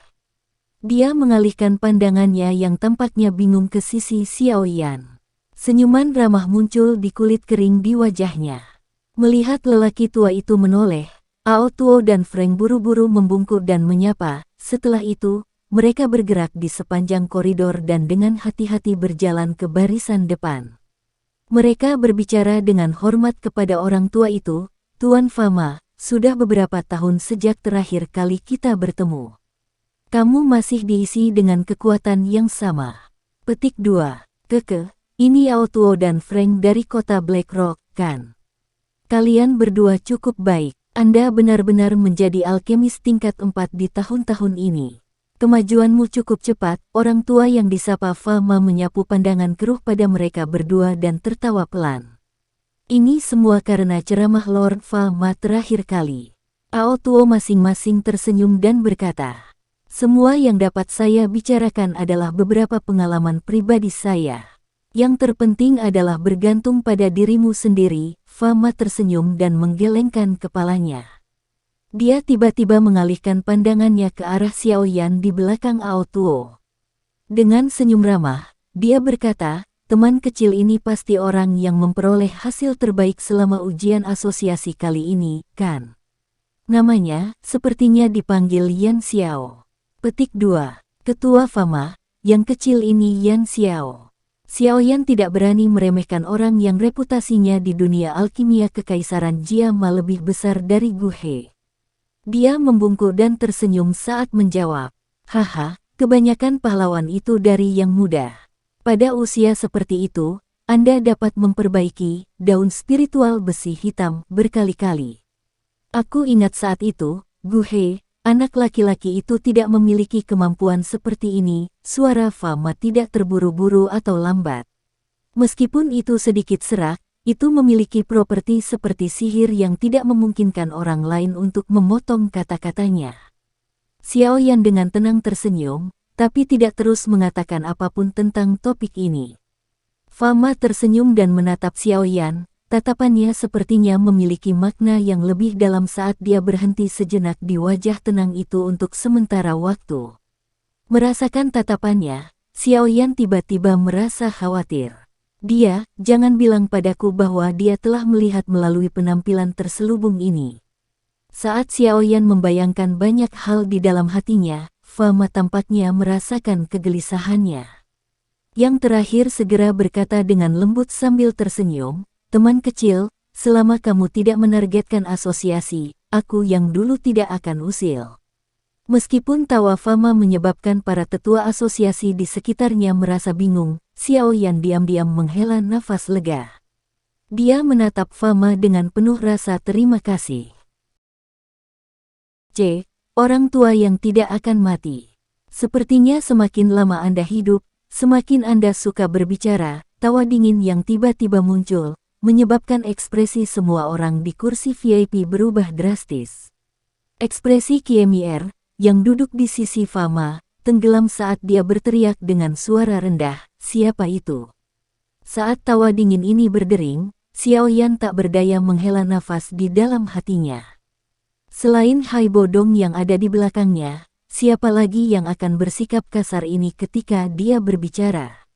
Dia mengalihkan pandangannya yang tampaknya bingung ke sisi Xiaoyan. Senyuman ramah muncul di kulit kering di wajahnya. Melihat lelaki tua itu menoleh, Ao Tuo dan Frank buru-buru membungkuk dan menyapa. Setelah itu, mereka bergerak di sepanjang koridor dan dengan hati-hati berjalan ke barisan depan. Mereka berbicara dengan hormat kepada orang tua itu. Tuan Fama, sudah beberapa tahun sejak terakhir kali kita bertemu. Kamu masih diisi dengan kekuatan yang sama. Petik 2. Keke, ini Ao Tuo dan Frank dari kota Black Rock, kan? Kalian berdua cukup baik. Anda benar-benar menjadi alkemis tingkat 4 di tahun-tahun ini. Kemajuanmu cukup cepat. Orang tua yang disapa Fama menyapu pandangan keruh pada mereka berdua dan tertawa pelan. Ini semua karena ceramah Lord Fama terakhir kali. Ao Tuo masing-masing tersenyum dan berkata, semua yang dapat saya bicarakan adalah beberapa pengalaman pribadi saya. Yang terpenting adalah bergantung pada dirimu sendiri. Fama tersenyum dan menggelengkan kepalanya. Dia tiba-tiba mengalihkan pandangannya ke arah Xiao Yan di belakang Ao Tuo. Dengan senyum ramah, dia berkata, teman kecil ini pasti orang yang memperoleh hasil terbaik selama ujian asosiasi kali ini, kan? Namanya, sepertinya dipanggil Yan Xiao. Petik 2. Ketua Fama, yang kecil ini Yan Xiao. Xiao Yan tidak berani meremehkan orang yang reputasinya di dunia alkimia kekaisaran Jiama lebih besar dari Gu He. Dia membungkuk dan tersenyum saat menjawab, haha, kebanyakan pahlawan itu dari yang muda. Pada usia seperti itu, Anda dapat memperbaiki daun spiritual besi hitam berkali-kali. Aku ingat saat itu, Gu He, anak laki-laki itu tidak memiliki kemampuan seperti ini. Suara Fama tidak terburu-buru atau lambat. Meskipun itu sedikit serak, itu memiliki properti seperti sihir yang tidak memungkinkan orang lain untuk memotong kata-katanya. Xiao Yan dengan tenang tersenyum, tapi tidak terus mengatakan apapun tentang topik ini. Fama tersenyum dan menatap Xiao Yan. Tatapannya sepertinya memiliki makna yang lebih dalam saat dia berhenti sejenak di wajah tenang itu untuk sementara waktu. Merasakan tatapannya, Xiao Yan tiba-tiba merasa khawatir. Dia, jangan bilang padaku bahwa dia telah melihat melalui penampilan terselubung ini. Saat Xiao Yan membayangkan banyak hal di dalam hatinya, Fama tampaknya merasakan kegelisahannya. Yang terakhir segera berkata dengan lembut sambil tersenyum, teman kecil, selama kamu tidak menargetkan asosiasi, aku yang dulu tidak akan usil. Meskipun tawa Fama menyebabkan para tetua asosiasi di sekitarnya merasa bingung, Xiao Yan diam-diam menghela nafas lega. Dia menatap Fama dengan penuh rasa terima kasih. Orang tua yang tidak akan mati. Sepertinya semakin lama Anda hidup, semakin Anda suka berbicara. Tawa dingin yang tiba-tiba muncul menyebabkan ekspresi semua orang di kursi VIP berubah drastis. Ekspresi Kiemier, yang duduk di sisi Fama, tenggelam saat dia berteriak dengan suara rendah, siapa itu? Saat tawa dingin ini berdering, Xiao Yan tak berdaya menghela nafas di dalam hatinya. Selain Hai Bodong yang ada di belakangnya, siapa lagi yang akan bersikap kasar ini ketika dia berbicara?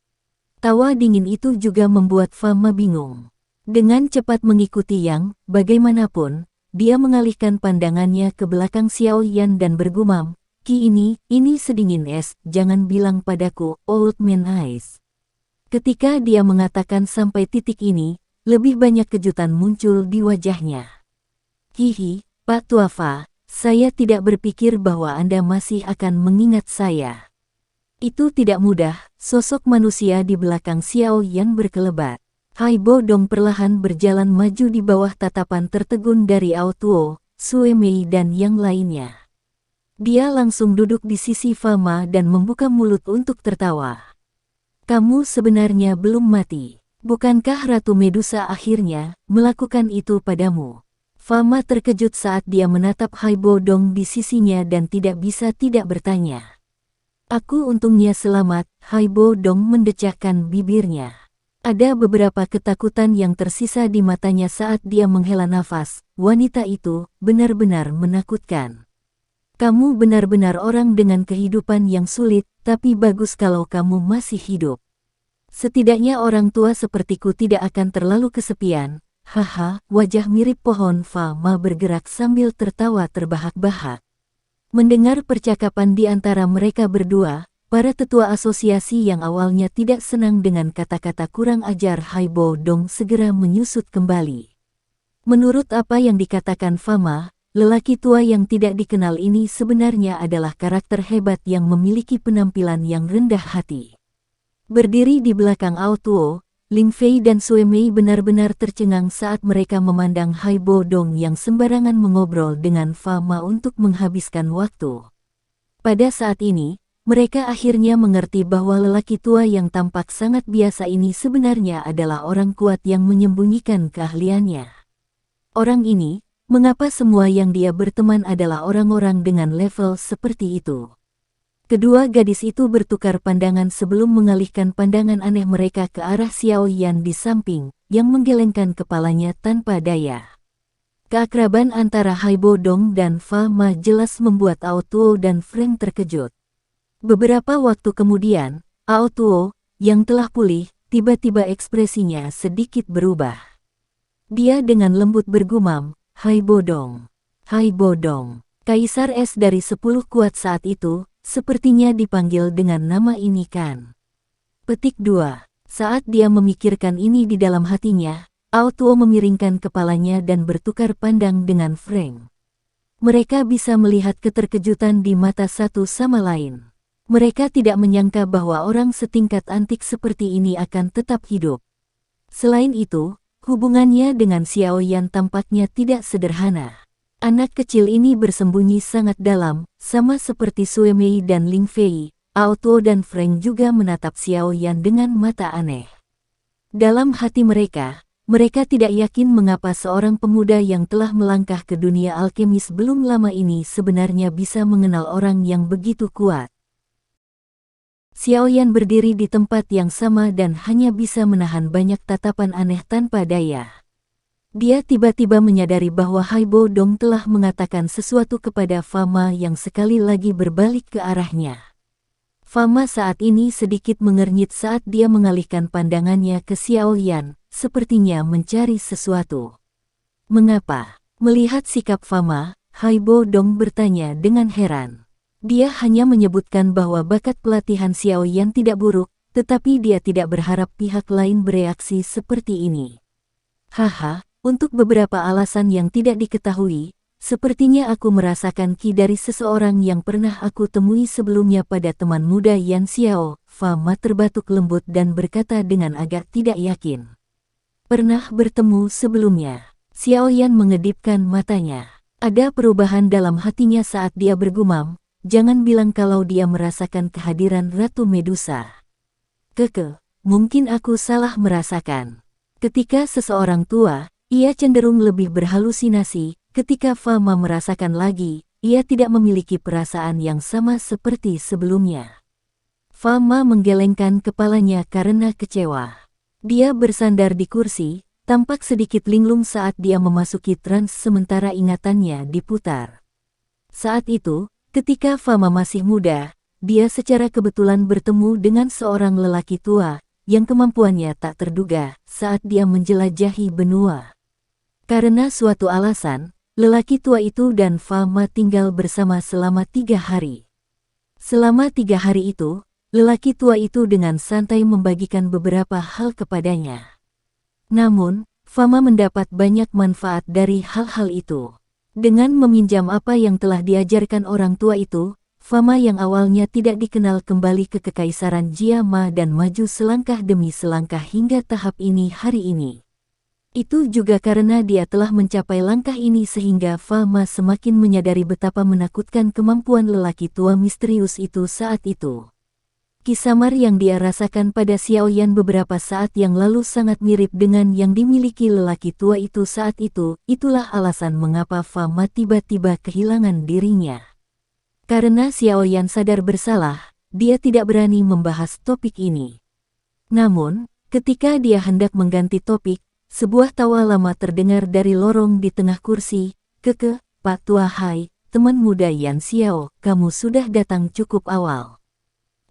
Tawa dingin itu juga membuat Fama bingung. Dengan cepat mengikuti Yang, bagaimanapun, dia mengalihkan pandangannya ke belakang Xiao Yan dan bergumam, Ki ini sedingin es, jangan bilang padaku, old man eyes. Ketika dia mengatakan sampai titik ini, lebih banyak kejutan muncul di wajahnya. Hihi, Pak Tuafa, saya tidak berpikir bahwa Anda masih akan mengingat saya. Itu tidak mudah, sosok manusia di belakang Xiao Yan berkelebat. Hai Bodong perlahan berjalan maju di bawah tatapan tertegun dari Ao Tuo, Sue Mei dan yang lainnya. Dia langsung duduk di sisi Fama dan membuka mulut untuk tertawa. Kamu sebenarnya belum mati. Bukankah Ratu Medusa akhirnya melakukan itu padamu? Fama terkejut saat dia menatap Hai Bodong di sisinya dan tidak bisa tidak bertanya. Aku untungnya selamat, Hai Bodong mendecakkan bibirnya. Ada beberapa ketakutan yang tersisa di matanya saat dia menghela nafas. Wanita itu benar-benar menakutkan. Kamu benar-benar orang dengan kehidupan yang sulit, tapi bagus kalau kamu masih hidup. Setidaknya orang tua sepertiku tidak akan terlalu kesepian. Haha, wajah mirip pohon Fama bergerak sambil tertawa terbahak-bahak. Mendengar percakapan di antara mereka berdua, para tetua asosiasi yang awalnya tidak senang dengan kata-kata kurang ajar Haibo Dong segera menyusut kembali. Menurut apa yang dikatakan Fama, lelaki tua yang tidak dikenal ini sebenarnya adalah karakter hebat yang memiliki penampilan yang rendah hati. Berdiri di belakang Ao Tuo, Ling Fei dan Sue Mei benar-benar tercengang saat mereka memandang Haibo Dong yang sembarangan mengobrol dengan Fama untuk menghabiskan waktu. Pada saat ini, mereka akhirnya mengerti bahwa lelaki tua yang tampak sangat biasa ini sebenarnya adalah orang kuat yang menyembunyikan keahliannya. Orang ini, mengapa semua yang dia berteman adalah orang-orang dengan level seperti itu? Kedua gadis itu bertukar pandangan sebelum mengalihkan pandangan aneh mereka ke arah Xiao Yan di samping, yang menggelengkan kepalanya tanpa daya. Keakraban antara Haibo Dong dan Fama jelas membuat Ao Tuo dan Frank terkejut. Beberapa waktu kemudian, Ao Tuo, yang telah pulih, tiba-tiba ekspresinya sedikit berubah. Dia dengan lembut bergumam, Haibo Dong. Haibo Dong. Kaisar es dari 10 kuat saat itu, sepertinya dipanggil dengan nama ini kan. Petik 2. Saat dia memikirkan ini di dalam hatinya, Ao Tuo memiringkan kepalanya dan bertukar pandang dengan Frank. Mereka bisa melihat keterkejutan di mata satu sama lain. Mereka tidak menyangka bahwa orang setingkat antik seperti ini akan tetap hidup. Selain itu, hubungannya dengan Xiao Yan tampaknya tidak sederhana. Anak kecil ini bersembunyi sangat dalam, sama seperti Sue Mei dan Ling Fei. Ao Tuo dan Frank juga menatap Xiao Yan dengan mata aneh. Dalam hati mereka tidak yakin mengapa seorang pemuda yang telah melangkah ke dunia alkemis belum lama ini sebenarnya bisa mengenal orang yang begitu kuat. Xiao Yan berdiri di tempat yang sama dan hanya bisa menahan banyak tatapan aneh tanpa daya. Dia tiba-tiba menyadari bahwa Haibo Dong telah mengatakan sesuatu kepada Fama yang sekali lagi berbalik ke arahnya. Fama saat ini sedikit mengernyit saat dia mengalihkan pandangannya ke Xiao Yan, sepertinya mencari sesuatu. Mengapa? Melihat sikap Fama, Haibo Dong bertanya dengan heran. Dia hanya menyebutkan bahwa bakat pelatihan Xiao Yan tidak buruk, tetapi dia tidak berharap pihak lain bereaksi seperti ini. Haha. Untuk beberapa alasan yang tidak diketahui, sepertinya aku merasakan ki dari seseorang yang pernah aku temui sebelumnya pada teman muda Yan Xiao. Fama terbatuk lembut dan berkata dengan agak tidak yakin. Pernah bertemu sebelumnya. Xiao Yan mengedipkan matanya. Ada perubahan dalam hatinya saat dia bergumam, jangan bilang kalau dia merasakan kehadiran Ratu Medusa. Mungkin aku salah merasakan. Ketika seseorang tua, ia cenderung lebih berhalusinasi. Ketika Fama merasakan lagi, ia tidak memiliki perasaan yang sama seperti sebelumnya. Fama menggelengkan kepalanya karena kecewa. Dia bersandar di kursi, tampak sedikit linglung saat dia memasuki trans sementara ingatannya diputar. Saat itu, ketika Fama masih muda, dia secara kebetulan bertemu dengan seorang lelaki tua, yang kemampuannya tak terduga saat dia menjelajahi benua. Karena suatu alasan, lelaki tua itu dan Fama tinggal bersama selama 3 hari. Selama 3 hari itu, lelaki tua itu dengan santai membagikan beberapa hal kepadanya. Namun, Fama mendapat banyak manfaat dari hal-hal itu. Dengan meminjam apa yang telah diajarkan orang tua itu, Fama yang awalnya tidak dikenal kembali ke Kekaisaran Jiama dan maju selangkah demi selangkah hingga tahap ini hari ini. Itu juga karena dia telah mencapai langkah ini sehingga Fama semakin menyadari betapa menakutkan kemampuan lelaki tua misterius itu saat itu. Kisamar yang dia rasakan pada Xiao Yan beberapa saat yang lalu sangat mirip dengan yang dimiliki lelaki tua itu saat itu. Itulah alasan mengapa Fama tiba-tiba kehilangan dirinya. Karena Xiao Yan sadar bersalah, dia tidak berani membahas topik ini. Namun, ketika dia hendak mengganti topik, sebuah tawa lama terdengar dari lorong di tengah kursi. Pak Tua, hai, teman muda Yan Xiao, kamu sudah datang cukup awal.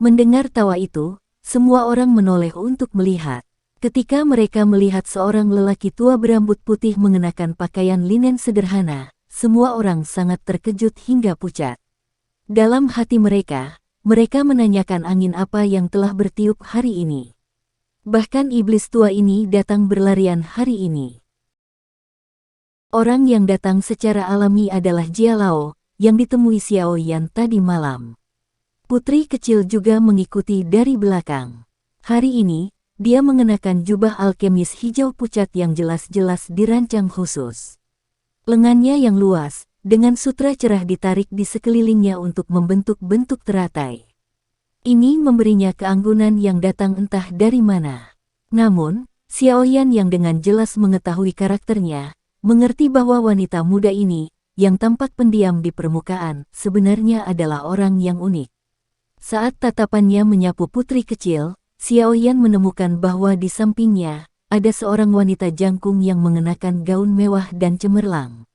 Mendengar tawa itu, Semua orang menoleh untuk melihat. Ketika mereka melihat seorang lelaki tua berambut putih mengenakan pakaian linen sederhana, semua orang sangat terkejut hingga pucat. Dalam hati mereka menanyakan angin apa yang telah bertiup hari ini. Bahkan iblis tua ini datang berlarian hari ini. Orang yang datang secara alami adalah Jia Lao, yang ditemui Xiao Yan tadi malam. Putri kecil juga mengikuti dari belakang. Hari ini, dia mengenakan jubah alkemis hijau pucat yang jelas-jelas dirancang khusus. Lengannya yang luas, dengan sutra cerah ditarik di sekelilingnya untuk membentuk bentuk teratai. Ini memberinya keanggunan yang datang entah dari mana. Namun, Xiao Yan yang dengan jelas mengetahui karakternya, mengerti bahwa wanita muda ini, yang tampak pendiam di permukaan, sebenarnya adalah orang yang unik. Saat tatapannya menyapu putri kecil, Xiao Yan menemukan bahwa di sampingnya, ada seorang wanita jangkung yang mengenakan gaun mewah dan cemerlang.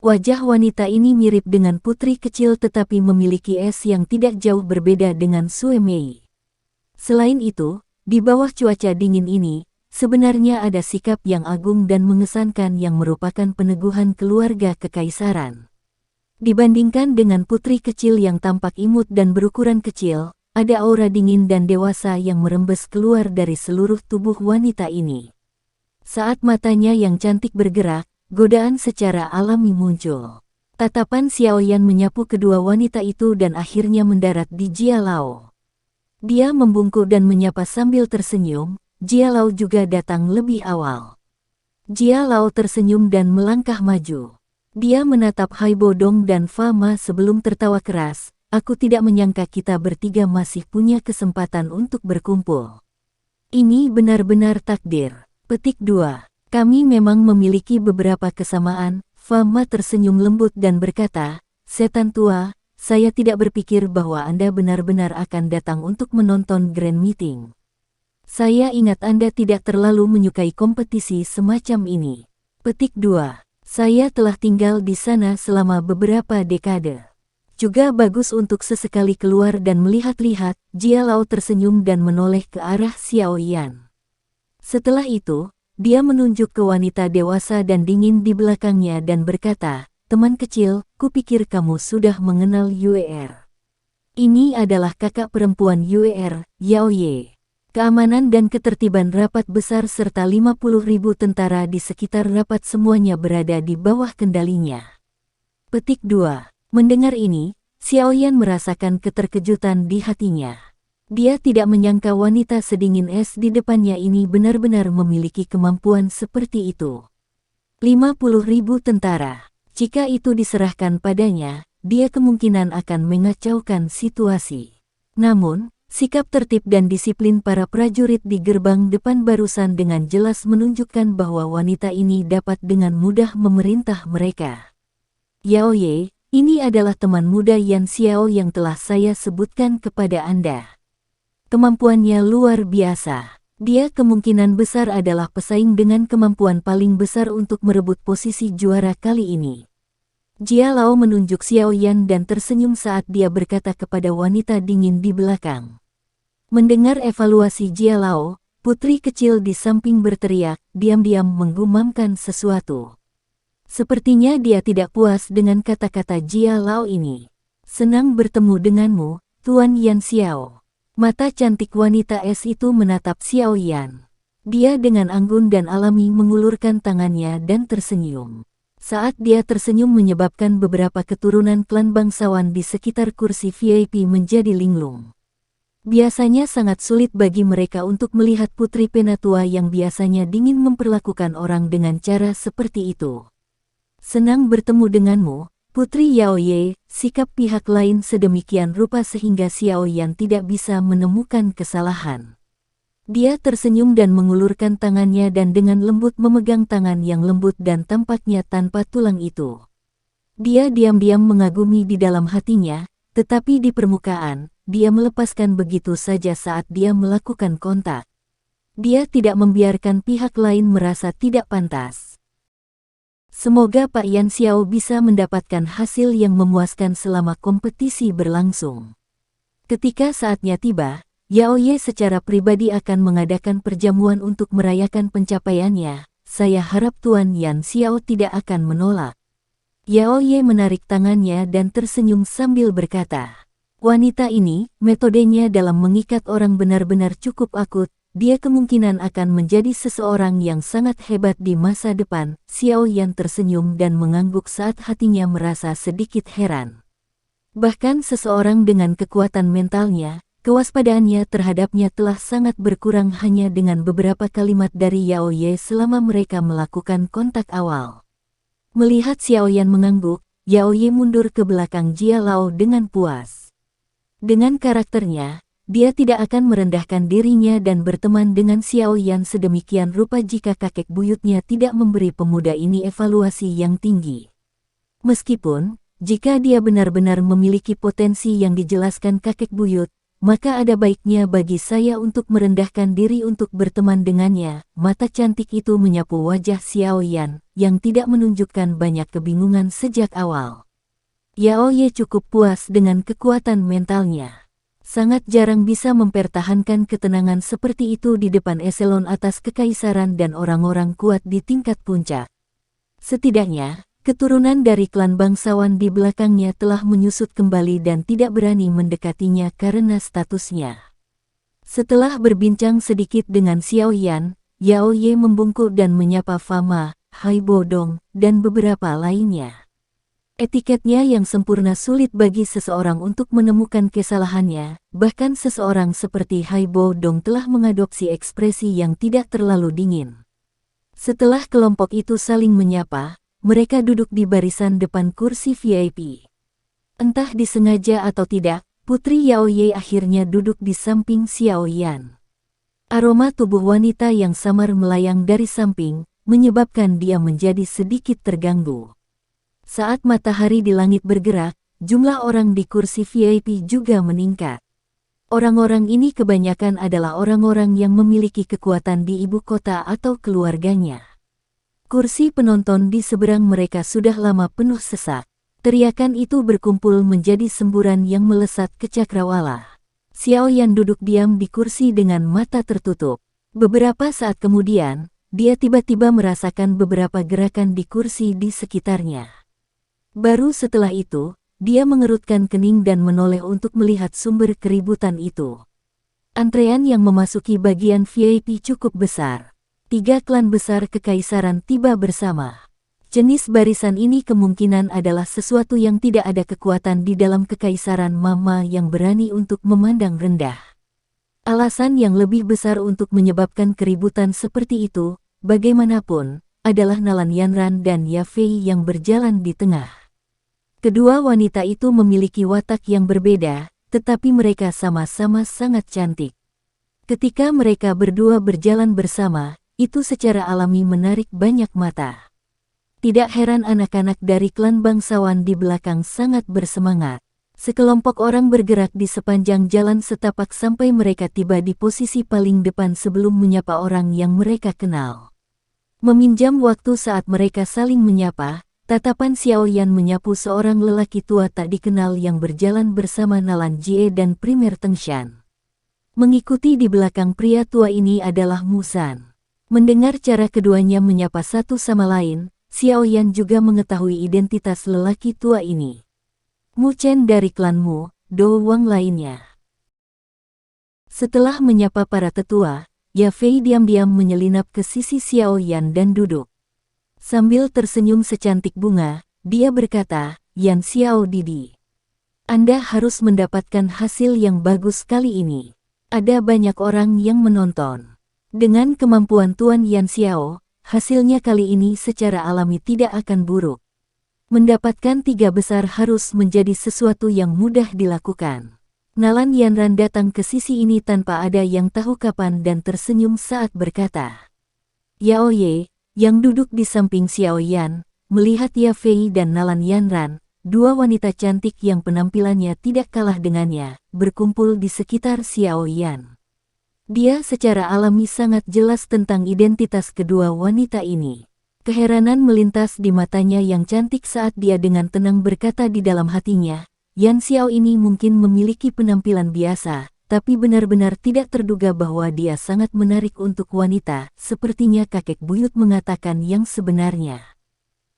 Wajah wanita ini mirip dengan putri kecil tetapi memiliki es yang tidak jauh berbeda dengan Sue Mei. Selain itu, di bawah cuaca dingin ini, sebenarnya ada sikap yang agung dan mengesankan yang merupakan peneguhan keluarga kekaisaran. Dibandingkan dengan putri kecil yang tampak imut dan berukuran kecil, ada aura dingin dan dewasa yang merembes keluar dari seluruh tubuh wanita ini. Saat matanya yang cantik bergerak, godaan secara alami muncul. Tatapan Xiao Yan menyapu kedua wanita itu dan akhirnya mendarat di Jia Lao. Dia membungkuk dan menyapa sambil tersenyum. Jia Lao juga datang lebih awal. Jia Lao tersenyum dan melangkah maju. Dia menatap Hai Bodong dan Fama sebelum tertawa keras. Aku tidak menyangka kita bertiga masih punya kesempatan untuk berkumpul. Ini benar-benar takdir. Petik 2. Kami memang memiliki beberapa kesamaan. Fama tersenyum lembut dan berkata, setan tua, saya tidak berpikir bahwa Anda benar-benar akan datang untuk menonton Grand Meeting. Saya ingat Anda tidak terlalu menyukai kompetisi semacam ini. Petik 2. Saya telah tinggal di sana selama beberapa dekade. Juga bagus untuk sesekali keluar dan melihat-lihat. Jia Lao tersenyum dan menoleh ke arah Xiao Yan. Setelah itu, dia menunjuk ke wanita dewasa dan dingin di belakangnya dan berkata, teman kecil, kupikir kamu sudah mengenal Yue. Ini adalah kakak perempuan Yue, Yao Ye. Keamanan dan ketertiban rapat besar serta 50.000 tentara di sekitar rapat semuanya berada di bawah kendalinya. Petik 2. Mendengar ini, Xiao Yan merasakan keterkejutan di hatinya. Dia tidak menyangka wanita sedingin es di depannya ini benar-benar memiliki kemampuan seperti itu. 50.000 tentara. Jika itu diserahkan padanya, dia kemungkinan akan mengacaukan situasi. Namun, sikap tertib dan disiplin para prajurit di gerbang depan barusan dengan jelas menunjukkan bahwa wanita ini dapat dengan mudah memerintah mereka. Yao Ye, ini adalah teman muda Yan Xiao yang telah saya sebutkan kepada Anda. Kemampuannya luar biasa. Dia kemungkinan besar adalah pesaing dengan kemampuan paling besar untuk merebut posisi juara kali ini. Jia Lao menunjuk Xiao Yan dan tersenyum saat dia berkata kepada wanita dingin di belakang. Mendengar evaluasi Jia Lao, putri kecil di samping berteriak, diam-diam menggumamkan sesuatu. Sepertinya dia tidak puas dengan kata-kata Jia Lao ini. Senang bertemu denganmu, Tuan Yan Xiao. Mata cantik wanita es itu menatap Xiao Yan. Dia dengan anggun dan alami mengulurkan tangannya dan tersenyum. Saat dia tersenyum menyebabkan beberapa keturunan klan bangsawan di sekitar kursi VIP menjadi linglung. Biasanya sangat sulit bagi mereka untuk melihat putri penatua yang biasanya dingin memperlakukan orang dengan cara seperti itu. Senang bertemu denganmu, Putri Yao Ye. Sikap pihak lain sedemikian rupa sehingga Xiao Yan tidak bisa menemukan kesalahan. Dia tersenyum dan mengulurkan tangannya dan dengan lembut memegang tangan yang lembut dan tampaknya tanpa tulang itu. Dia diam-diam mengagumi di dalam hatinya, tetapi di permukaan, dia melepaskan begitu saja saat dia melakukan kontak. Dia tidak membiarkan pihak lain merasa tidak pantas. Semoga Pak Yan Xiao bisa mendapatkan hasil yang memuaskan selama kompetisi berlangsung. Ketika saatnya tiba, Yao Ye secara pribadi akan mengadakan perjamuan untuk merayakan pencapaiannya. Saya harap Tuan Yan Xiao tidak akan menolak. Yao Ye menarik tangannya dan tersenyum sambil berkata, wanita ini, metodenya dalam mengikat orang benar-benar cukup akut. Dia kemungkinan akan menjadi seseorang yang sangat hebat di masa depan. Xiao Yan tersenyum dan mengangguk saat hatinya merasa sedikit heran. Bahkan seseorang dengan kekuatan mentalnya, kewaspadaannya terhadapnya telah sangat berkurang hanya dengan beberapa kalimat dari Yao Ye selama mereka melakukan kontak awal. Melihat Xiao Yan mengangguk, Yao Ye mundur ke belakang Jia Lao dengan puas. Dengan karakternya, dia tidak akan merendahkan dirinya dan berteman dengan Xiao Yan sedemikian rupa jika kakek buyutnya tidak memberi pemuda ini evaluasi yang tinggi. Meskipun, jika dia benar-benar memiliki potensi yang dijelaskan kakek buyut, maka ada baiknya bagi saya untuk merendahkan diri untuk berteman dengannya. Mata cantik itu menyapu wajah Xiao Yan, yang tidak menunjukkan banyak kebingungan sejak awal. Yao Ye cukup puas dengan kekuatan mentalnya. Sangat jarang bisa mempertahankan ketenangan seperti itu di depan eselon atas kekaisaran dan orang-orang kuat di tingkat puncak. Setidaknya, keturunan dari klan bangsawan di belakangnya telah menyusut kembali dan tidak berani mendekatinya karena statusnya. Setelah berbincang sedikit dengan Xiao Yan, Yao Ye membungkuk dan menyapa Fama, Hai Bodong, dan beberapa lainnya. Etiketnya yang sempurna sulit bagi seseorang untuk menemukan kesalahannya, bahkan seseorang seperti Hai Bodong telah mengadopsi ekspresi yang tidak terlalu dingin. Setelah kelompok itu saling menyapa, mereka duduk di barisan depan kursi VIP. Entah disengaja atau tidak, Putri Yao Ye akhirnya duduk di samping Xiao Yan. Aroma tubuh wanita yang samar melayang dari samping, menyebabkan dia menjadi sedikit terganggu. Saat matahari di langit bergerak, jumlah orang di kursi VIP juga meningkat. Orang-orang ini kebanyakan adalah orang-orang yang memiliki kekuatan di ibu kota atau keluarganya. Kursi penonton di seberang mereka sudah lama penuh sesak. Teriakan itu berkumpul menjadi semburan yang melesat ke cakrawala. Xiao Yan duduk diam di kursi dengan mata tertutup. Beberapa saat kemudian, dia tiba-tiba merasakan beberapa gerakan di kursi di sekitarnya. Baru setelah itu, dia mengerutkan kening dan menoleh untuk melihat sumber keributan itu. Antrean yang memasuki bagian VIP cukup besar. 3 klan besar kekaisaran tiba bersama. Jenis barisan ini kemungkinan adalah sesuatu yang tidak ada kekuatan di dalam kekaisaran Mama yang berani untuk memandang rendah. Alasan yang lebih besar untuk menyebabkan keributan seperti itu, bagaimanapun, adalah Nalan Yanran dan Ya Fei yang berjalan di tengah. Kedua wanita itu memiliki watak yang berbeda, tetapi mereka sama-sama sangat cantik. Ketika mereka berdua berjalan bersama, itu secara alami menarik banyak mata. Tidak heran anak-anak dari klan bangsawan di belakang sangat bersemangat. Sekelompok orang bergerak di sepanjang jalan setapak sampai mereka tiba di posisi paling depan sebelum menyapa orang yang mereka kenal. Meminjam waktu saat mereka saling menyapa, tatapan Xiao Yan menyapu seorang lelaki tua tak dikenal yang berjalan bersama Nalan Jie dan Primer Tengshan. Mengikuti di belakang pria tua ini adalah Musan. Mendengar cara keduanya menyapa satu sama lain, Xiao Yan juga mengetahui identitas lelaki tua ini. Mu Chen dari klan Mu, Do Wang lainnya. Setelah menyapa para tetua, Ya Fei diam-diam menyelinap ke sisi Xiao Yan dan duduk. Sambil tersenyum secantik bunga, dia berkata, Yan Xiao Didi. Anda harus mendapatkan hasil yang bagus kali ini. Ada banyak orang yang menonton. Dengan kemampuan Tuan Yan Xiao, hasilnya kali ini secara alami tidak akan buruk. Mendapatkan 3 besar harus menjadi sesuatu yang mudah dilakukan. Nalan Yanran datang ke sisi ini tanpa ada yang tahu kapan dan tersenyum saat berkata, Yao Ye, yang duduk di samping Xiao Yan, melihat Ya Fei dan Nalan Yanran, 2 wanita cantik yang penampilannya tidak kalah dengannya, berkumpul di sekitar Xiao Yan. Dia secara alami sangat jelas tentang identitas kedua wanita ini. Keheranan melintas di matanya yang cantik saat dia dengan tenang berkata di dalam hatinya, Yan Xiao ini mungkin memiliki penampilan biasa, tapi benar-benar tidak terduga bahwa dia sangat menarik untuk wanita, sepertinya kakek buyut mengatakan yang sebenarnya.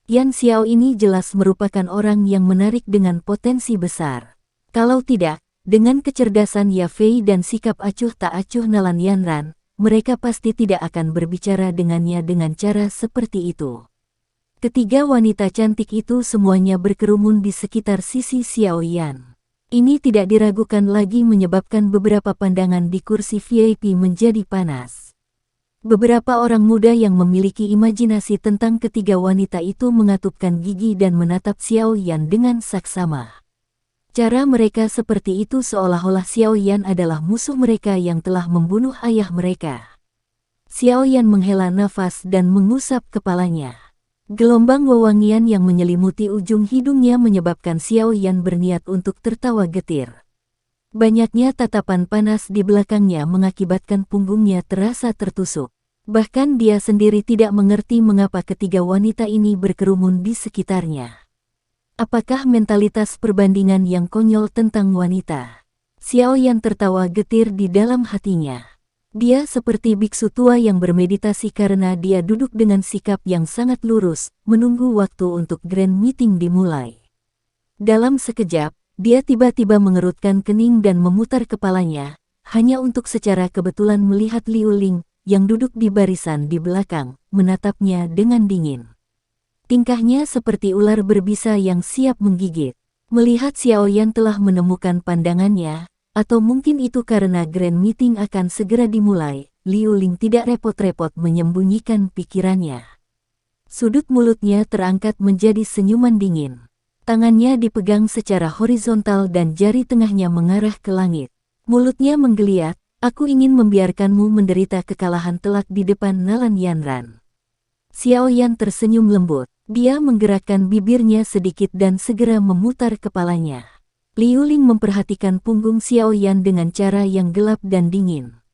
Yan Xiao ini jelas merupakan orang yang menarik dengan potensi besar. Kalau tidak, dengan kecerdasan Ya Fei dan sikap acuh tak acuh Nalan Yanran, mereka pasti tidak akan berbicara dengannya dengan cara seperti itu. Ketiga wanita cantik itu semuanya berkerumun di sekitar sisi Xiao Yan. Ini tidak diragukan lagi menyebabkan beberapa pandangan di kursi VIP menjadi panas. Beberapa orang muda yang memiliki imajinasi tentang ketiga wanita itu mengatupkan gigi dan menatap Xiao Yan dengan saksama. Cara mereka seperti itu seolah-olah Xiao Yan adalah musuh mereka yang telah membunuh ayah mereka. Xiao Yan menghela nafas dan mengusap kepalanya. Gelombang wewangian yang menyelimuti ujung hidungnya menyebabkan Xiao Yan berniat untuk tertawa getir. Banyaknya tatapan panas di belakangnya mengakibatkan punggungnya terasa tertusuk. Bahkan dia sendiri tidak mengerti mengapa ketiga wanita ini berkerumun di sekitarnya. Apakah mentalitas perbandingan yang konyol tentang wanita? Xiao Yan tertawa getir di dalam hatinya. Dia seperti biksu tua yang bermeditasi karena dia duduk dengan sikap yang sangat lurus, menunggu waktu untuk grand meeting dimulai. Dalam sekejap, dia tiba-tiba mengerutkan kening dan memutar kepalanya, hanya untuk secara kebetulan melihat Liu Ling, yang duduk di barisan di belakang, menatapnya dengan dingin. Tingkahnya seperti ular berbisa yang siap menggigit. Melihat Xiao Yan telah menemukan pandangannya, atau mungkin itu karena grand meeting akan segera dimulai, Liu Ling tidak repot-repot menyembunyikan pikirannya. Sudut mulutnya terangkat menjadi senyuman dingin. Tangannya dipegang secara horizontal dan jari tengahnya mengarah ke langit. Mulutnya menggeliat, aku ingin membiarkanmu menderita kekalahan telak di depan Nalan Yanran. Xiao Yan tersenyum lembut. Dia menggerakkan bibirnya sedikit dan segera memutar kepalanya. Liu Ling memperhatikan punggung Xiao Yan dengan cara yang gelap dan dingin.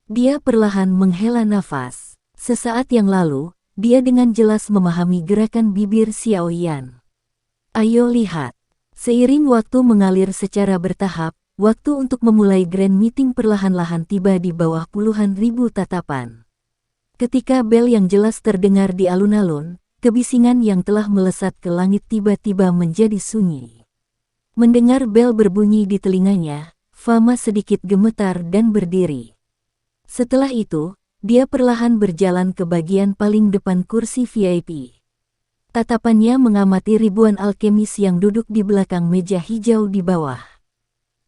Dia perlahan menghela nafas. Sesaat yang lalu, dia dengan jelas memahami gerakan bibir Xiao Yan. Ayo lihat. Seiring waktu mengalir secara bertahap, waktu untuk memulai grand meeting perlahan-lahan tiba di bawah puluhan ribu tatapan. Ketika bel yang jelas terdengar di alun-alun, kebisingan yang telah melesat ke langit tiba-tiba menjadi sunyi. Mendengar bel berbunyi di telinganya, Fama sedikit gemetar dan berdiri. Setelah itu, dia perlahan berjalan ke bagian paling depan kursi VIP. Tatapannya mengamati ribuan alkemis yang duduk di belakang meja hijau di bawah.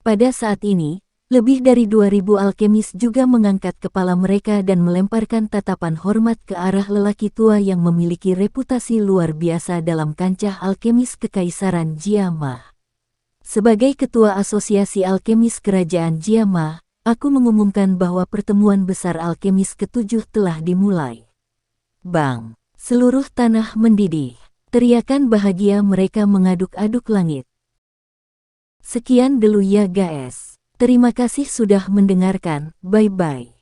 Pada saat ini, lebih dari 2000 alkemis juga mengangkat kepala mereka dan melemparkan tatapan hormat ke arah lelaki tua yang memiliki reputasi luar biasa dalam kancah alkemis Kekaisaran Jiama. Sebagai Ketua Asosiasi Alkemis Kerajaan Jiama, aku mengumumkan bahwa pertemuan besar alkemis ke-7 telah dimulai. Bang! Seluruh tanah mendidih. Teriakan bahagia mereka mengaduk-aduk langit. Sekian dulu ya guys. Terima kasih sudah mendengarkan. Bye-bye.